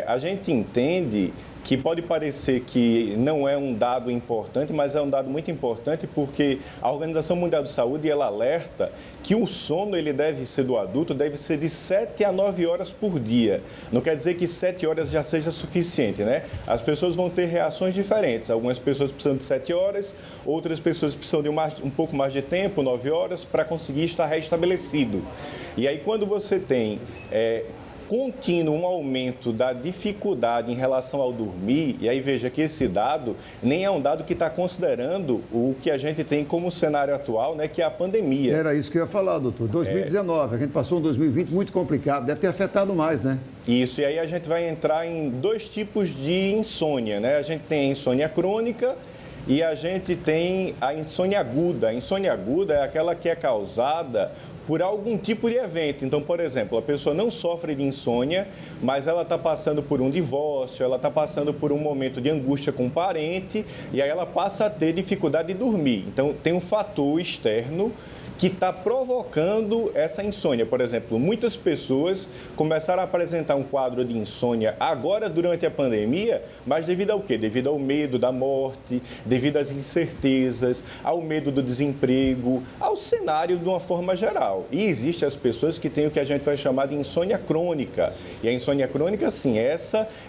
A gente entende que pode parecer que não é um dado importante, mas é um dado muito importante porque a Organização Mundial de Saúde ela alerta que o sono ele deve ser do adulto, deve ser de 7 a 9 horas por dia. Não quer dizer que 7 horas já seja suficiente, né? As pessoas vão ter reações diferentes. Algumas pessoas precisam de 7 horas, outras pessoas precisam de um pouco mais de tempo, 9 horas, para conseguir estar restabelecido. E aí quando você tem contínuo um aumento da dificuldade em relação ao dormir, e aí veja que esse dado nem é um dado que está considerando o que a gente tem como cenário atual, né, que é a pandemia. Era isso que eu ia falar, doutor. 2019, a gente passou um 2020 muito complicado, deve ter afetado mais, né? Isso, e aí a gente vai entrar em dois tipos de insônia, né? A gente tem a insônia crônica e a gente tem a insônia aguda. A insônia aguda é aquela que é causada por algum tipo de evento. Então, por exemplo, a pessoa não sofre de insônia, mas ela está passando por um divórcio, ela está passando por um momento de angústia com um parente e aí ela passa a ter dificuldade de dormir. Então, tem um fator externo que está provocando essa insônia. Por exemplo, muitas pessoas começaram a apresentar um quadro de insônia agora durante a pandemia, mas devido ao quê? Devido ao medo da morte, devido às incertezas, ao medo do desemprego, ao cenário de uma forma geral. E existem as pessoas que têm o que a gente vai chamar de insônia crônica. E a insônia crônica, sim,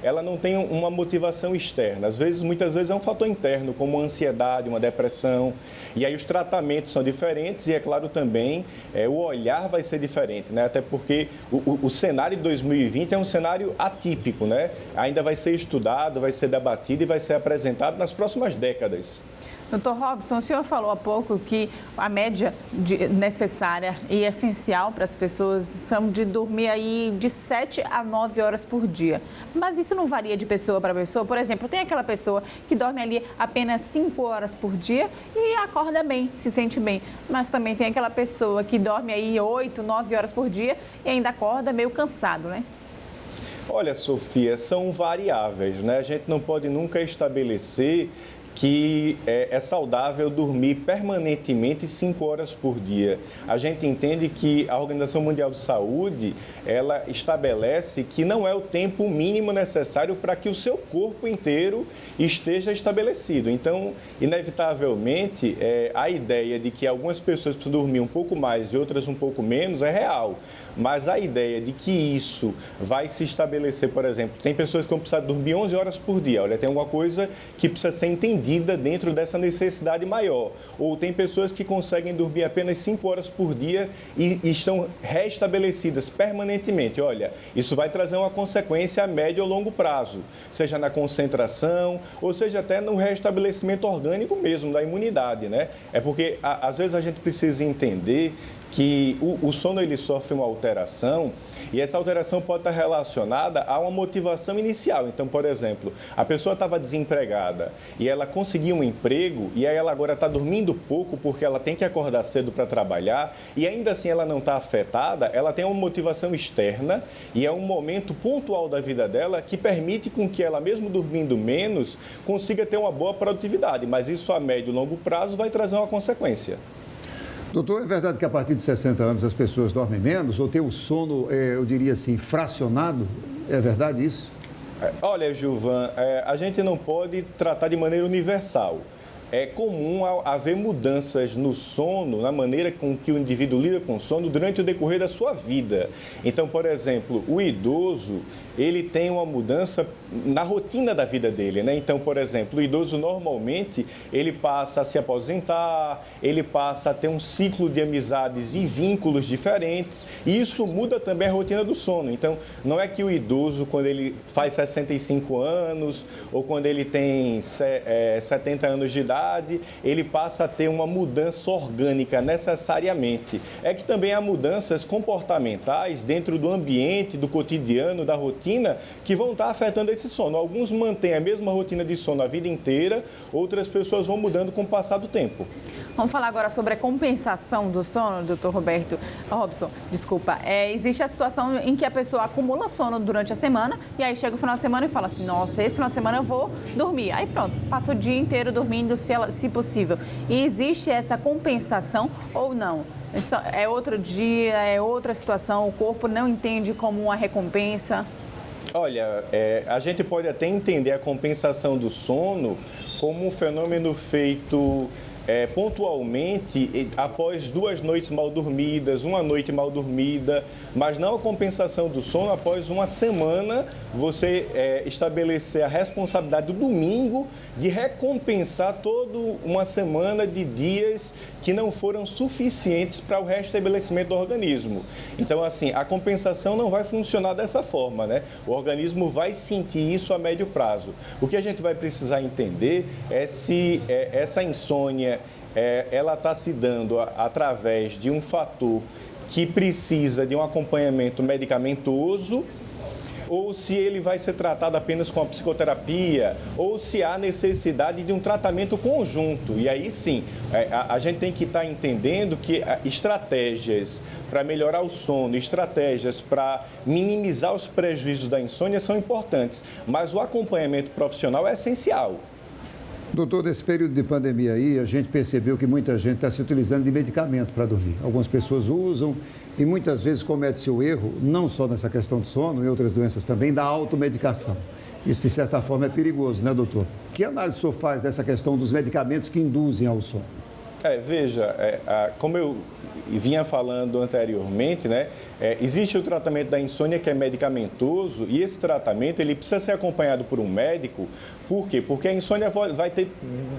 ela não tem uma motivação externa. Muitas vezes é um fator interno, como uma ansiedade, uma depressão. E aí os tratamentos são diferentes e, é claro, também o olhar vai ser diferente, né? Até porque o cenário de 2020 é um cenário atípico, né? Ainda vai ser estudado, vai ser debatido e vai ser apresentado nas próximas décadas. Doutor Robson, o senhor falou há pouco que a média necessária e essencial para as pessoas são de dormir aí de 7 a 9 horas por dia. Mas isso não varia de pessoa para pessoa? Por exemplo, tem aquela pessoa que dorme ali apenas 5 horas por dia e acorda bem, se sente bem. Mas também tem aquela pessoa que dorme aí 8, 9 horas por dia e ainda acorda meio cansado, né? Olha, Sofia, são variáveis, né? A gente não pode nunca estabelecer que é saudável dormir permanentemente 5 horas por dia. A gente entende que a Organização Mundial de Saúde, ela estabelece que não é o tempo mínimo necessário para que o seu corpo inteiro esteja estabelecido. Então, inevitavelmente, a ideia de que algumas pessoas precisam dormir um pouco mais e outras um pouco menos é real. Mas a ideia de que isso vai se estabelecer, por exemplo, tem pessoas que vão precisar dormir 11 horas por dia. Olha, tem alguma coisa que precisa ser entendida atendida dentro dessa necessidade maior. Ou tem pessoas que conseguem dormir apenas 5 horas por dia e estão restabelecidas permanentemente. Olha, isso vai trazer uma consequência a médio ou longo prazo, seja na concentração, ou seja até no restabelecimento orgânico mesmo, da imunidade, né? É porque, às vezes, a gente precisa entender que o sono ele sofre uma alteração e essa alteração pode estar relacionada a uma motivação inicial. Então, por exemplo, a pessoa estava desempregada e ela conseguiu um emprego e aí ela agora está dormindo pouco porque ela tem que acordar cedo para trabalhar e ainda assim ela não está afetada, ela tem uma motivação externa e é um momento pontual da vida dela que permite com que ela, mesmo dormindo menos, consiga ter uma boa produtividade. Mas isso a médio e longo prazo vai trazer uma consequência. Doutor, é verdade que a partir de 60 anos as pessoas dormem menos ou têm o sono, eu diria assim, fracionado? É verdade isso? Olha, Gilvan, a gente não pode tratar de maneira universal. É comum haver mudanças no sono, na maneira com que o indivíduo lida com o sono durante o decorrer da sua vida. Então, por exemplo, o idoso, ele tem uma mudança na rotina da vida dele, né? Então, por exemplo, o idoso normalmente, ele passa a se aposentar, ele passa a ter um ciclo de amizades e vínculos diferentes, e isso muda também a rotina do sono. Então, não é que o idoso, quando ele faz 65 anos, ou quando ele tem 70 anos de idade, ele passa a ter uma mudança orgânica necessariamente. É que também há mudanças comportamentais dentro do ambiente, do cotidiano, da rotina, que vão estar afetando esse sono. Alguns mantêm a mesma rotina de sono a vida inteira, outras pessoas vão mudando com o passar do tempo. Vamos falar agora sobre a compensação do sono, doutor Robson, desculpa. Existe a situação em que a pessoa acumula sono durante a semana e aí chega o final de semana e fala assim, nossa, esse final de semana eu vou dormir. Aí pronto, passa o dia inteiro dormindo, se possível. E existe essa compensação ou não? É outro dia, é outra situação, o corpo não entende como uma recompensa? Olha, a gente pode até entender a compensação do sono como um fenômeno feito pontualmente após 2 noites mal dormidas, 1 noite mal dormida, mas não a compensação do sono após uma semana você estabelecer a responsabilidade do domingo de recompensar toda uma semana de dias que não foram suficientes para o restabelecimento do organismo. Então, assim, a compensação não vai funcionar dessa forma, né? O organismo vai sentir isso a médio prazo. O que a gente vai precisar entender é se essa insônia ela está se dando através de um fator que precisa de um acompanhamento medicamentoso, ou se ele vai ser tratado apenas com a psicoterapia, ou se há necessidade de um tratamento conjunto. E aí sim, a gente tem que estar entendendo que estratégias para melhorar o sono, estratégias para minimizar os prejuízos da insônia são importantes, mas o acompanhamento profissional é essencial. Doutor, nesse período de pandemia aí, a gente percebeu que muita gente está se utilizando de medicamento para dormir. Algumas pessoas usam e muitas vezes comete-se o erro, não só nessa questão de sono, em outras doenças também, da automedicação. Isso, de certa forma, é perigoso, né, doutor? Que análise o senhor faz dessa questão dos medicamentos que induzem ao sono? Veja, como eu vinha falando anteriormente, né, existe o tratamento da insônia que é medicamentoso e esse tratamento ele precisa ser acompanhado por um médico. Por quê? Porque a insônia vai ter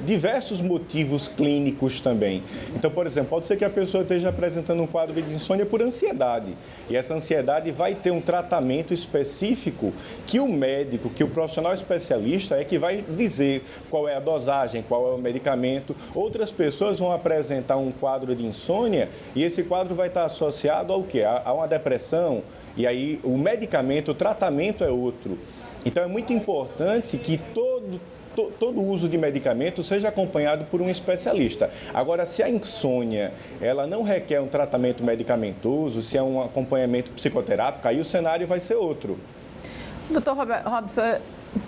diversos motivos clínicos também. Então, por exemplo, pode ser que a pessoa esteja apresentando um quadro de insônia por ansiedade. E essa ansiedade vai ter um tratamento específico que o médico, que o profissional especialista é que vai dizer qual é a dosagem, qual é o medicamento. Outras pessoas vão apresentar um quadro de insônia e esse quadro vai estar associado ao quê? A uma depressão. E aí o medicamento, o tratamento é outro. Então, é muito importante que todo uso de medicamento seja acompanhado por um especialista. Agora, se a insônia ela não requer um tratamento medicamentoso, se é um acompanhamento psicoterápico, aí o cenário vai ser outro. Doutor Robson,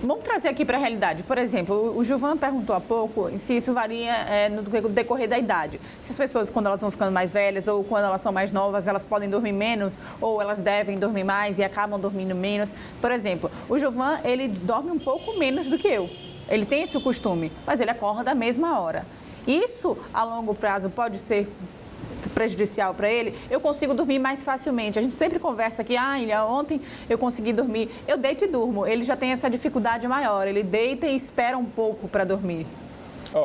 vamos trazer aqui para a realidade. Por exemplo, o Gilvan perguntou há pouco se isso varia no decorrer da idade. Se as pessoas, quando elas vão ficando mais velhas ou quando elas são mais novas, elas podem dormir menos ou elas devem dormir mais e acabam dormindo menos. Por exemplo, o Gilvan, ele dorme um pouco menos do que eu. Ele tem esse costume, mas ele acorda à mesma hora. Isso, a longo prazo, pode ser prejudicial para ele. Eu consigo dormir mais facilmente. A gente sempre conversa aqui, ontem eu consegui dormir. Eu deito e durmo. Ele já tem essa dificuldade maior. Ele deita e espera um pouco para dormir.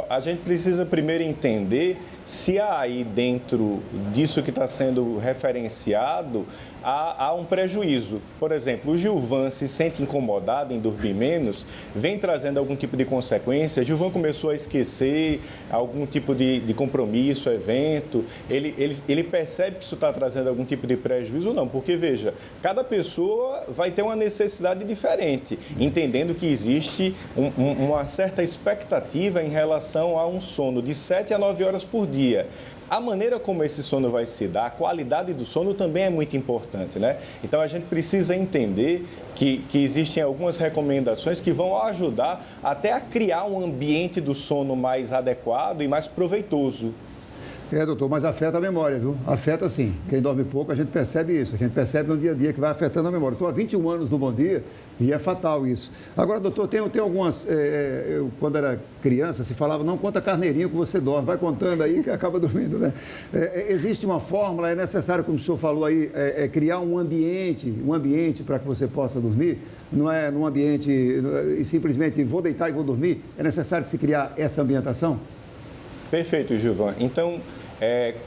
A gente precisa primeiro entender se há aí dentro disso que está sendo referenciado, há um prejuízo. Por exemplo, o Gilvan se sente incomodado em dormir menos, vem trazendo algum tipo de consequência, Gilvan começou a esquecer algum tipo de compromisso, evento, ele percebe que isso está trazendo algum tipo de prejuízo ou não, porque, veja, cada pessoa vai ter uma necessidade diferente, entendendo que existe uma certa expectativa em relação a um sono de 7 a 9 horas por dia. A maneira como esse sono vai se dar, a qualidade do sono também é muito importante, né? Então, a gente precisa entender que existem algumas recomendações que vão ajudar até a criar um ambiente do sono mais adequado e mais proveitoso. Doutor, mas afeta a memória, viu? Afeta sim. Quem dorme pouco, a gente percebe isso. A gente percebe no dia a dia que vai afetando a memória. Estou há 21 anos no Bom Dia e é fatal isso. Agora, doutor, tem algumas... eu, quando era criança, se falava, não conta carneirinho que você dorme. Vai contando aí que acaba dormindo, né? Existe uma fórmula, é necessário, como o senhor falou aí, criar um ambiente para que você possa dormir. Não é num ambiente e simplesmente vou deitar e vou dormir. É necessário se criar essa ambientação? Perfeito, Gilvan. Então,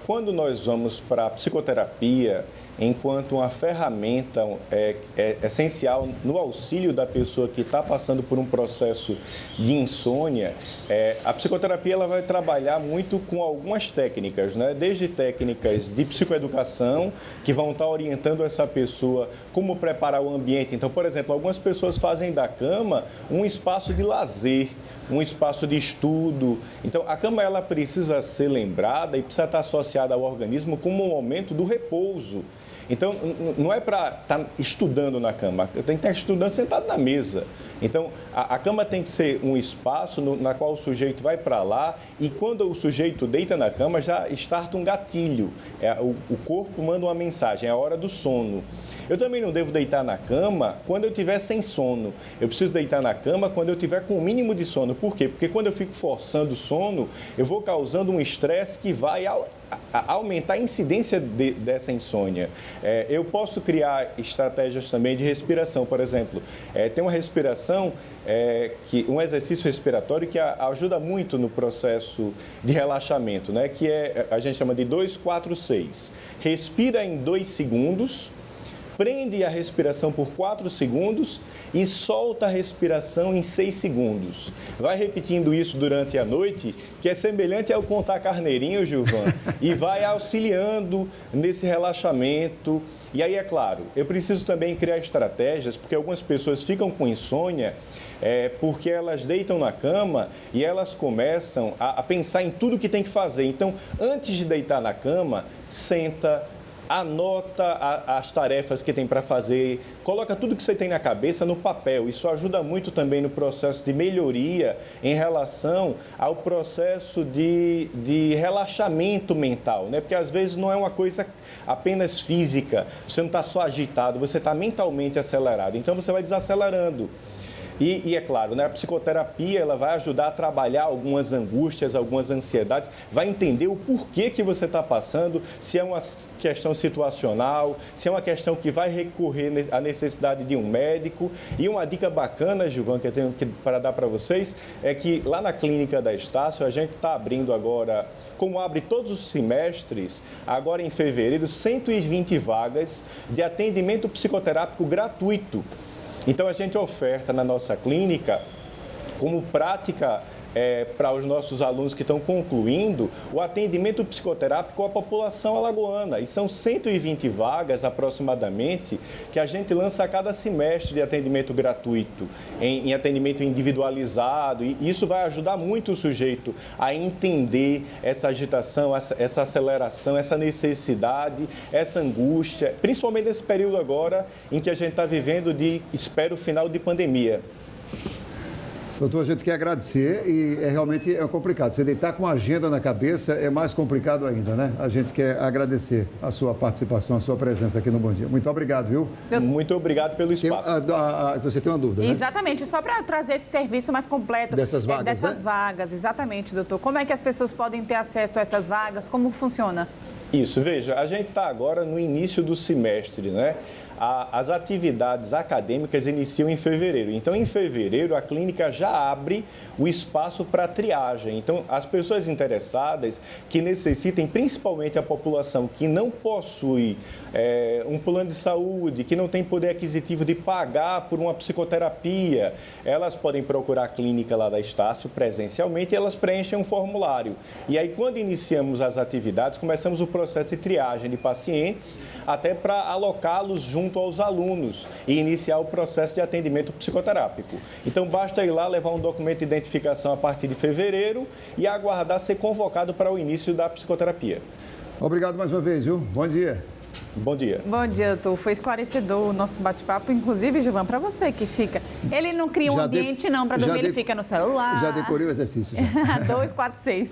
quando nós vamos para a psicoterapia, enquanto uma ferramenta essencial no auxílio da pessoa que está passando por um processo de insônia, a psicoterapia ela vai trabalhar muito com algumas técnicas, né? Desde técnicas de psicoeducação, que vão estar orientando essa pessoa como preparar o ambiente. Então, por exemplo, algumas pessoas fazem da cama um espaço de lazer, um espaço de estudo. Então, a cama ela precisa ser lembrada e precisa estar associada ao organismo como um momento do repouso. Então, não é para estar estudando na cama, tem que estar estudando sentado na mesa. Então, a cama tem que ser um espaço na qual o sujeito vai para lá e quando o sujeito deita na cama, já starta um gatilho. O corpo manda uma mensagem, é a hora do sono. Eu também não devo deitar na cama quando eu estiver sem sono. Eu preciso deitar na cama quando eu estiver com o mínimo de sono. Por quê? Porque quando eu fico forçando o sono, eu vou causando um estresse que vai aumentar a incidência dessa insônia. Eu posso criar estratégias também de respiração, por exemplo. Tem uma respiração, um exercício respiratório que ajuda muito no processo de relaxamento, né? Que a gente chama de 2-4-6. Respira em 2 segundos, prende a respiração por 4 segundos e solta a respiração em 6 segundos. Vai repetindo isso durante a noite, que é semelhante ao contar carneirinho, Gilvan, e vai auxiliando nesse relaxamento. E aí, é claro, eu preciso também criar estratégias, porque algumas pessoas ficam com insônia porque elas deitam na cama e elas começam a pensar em tudo que tem que fazer. Então, antes de deitar na cama, senta, anota as tarefas que tem para fazer, coloca tudo que você tem na cabeça no papel. Isso ajuda muito também no processo de melhoria em relação ao processo de relaxamento mental, né? Porque às vezes não é uma coisa apenas física, você não está só agitado, você está mentalmente acelerado, então você vai desacelerando. E é claro, né, a psicoterapia ela vai ajudar a trabalhar algumas angústias, algumas ansiedades, vai entender o porquê que você está passando, se é uma questão situacional, se é uma questão que vai recorrer à necessidade de um médico. E uma dica bacana, Gilvan, que eu tenho para dar para vocês, é que lá na clínica da Estácio, a gente está abrindo agora, como abre todos os semestres, agora em fevereiro, 120 vagas de atendimento psicoterápico gratuito. Então, a gente oferta na nossa clínica, como prática para os nossos alunos que estão concluindo, o atendimento psicoterápico à população alagoana. E são 120 vagas, aproximadamente, que a gente lança a cada semestre de atendimento gratuito, em atendimento individualizado. E isso vai ajudar muito o sujeito a entender essa agitação, essa aceleração, essa necessidade, essa angústia, principalmente nesse período agora em que a gente está vivendo espero, final de pandemia. Doutor, a gente quer agradecer e realmente é complicado. Você deitar com a agenda na cabeça é mais complicado ainda, né? A gente quer agradecer a sua participação, a sua presença aqui no Bom Dia. Muito obrigado, viu? Muito obrigado pelo espaço. Você tem uma dúvida, né? Exatamente, só para trazer esse serviço mais completo. Dessas vagas, Dessas vagas, exatamente, doutor. Como é que as pessoas podem ter acesso a essas vagas? Como funciona? Isso, veja, a gente está agora no início do semestre, né? As atividades acadêmicas iniciam em fevereiro. Então, em fevereiro, a clínica já abre o espaço para triagem. Então, as pessoas interessadas que necessitem, principalmente a população que não possui um plano de saúde, que não tem poder aquisitivo de pagar por uma psicoterapia, elas podem procurar a clínica lá da Estácio presencialmente e elas preenchem um formulário. E aí, quando iniciamos as atividades, começamos o processo de triagem de pacientes até para alocá-los junto aos alunos e iniciar o processo de atendimento psicoterápico. Então, basta ir lá, levar um documento de identificação a partir de fevereiro e aguardar ser convocado para o início da psicoterapia. Obrigado mais uma vez, viu? Bom dia. Bom dia. Bom dia, doutor. Foi esclarecedor o nosso bate-papo, inclusive, Gilvan, para você que fica. Ele não cria um ambiente, não, para dormir, ele fica no celular. Já decorei o exercício. 2, 4, 6.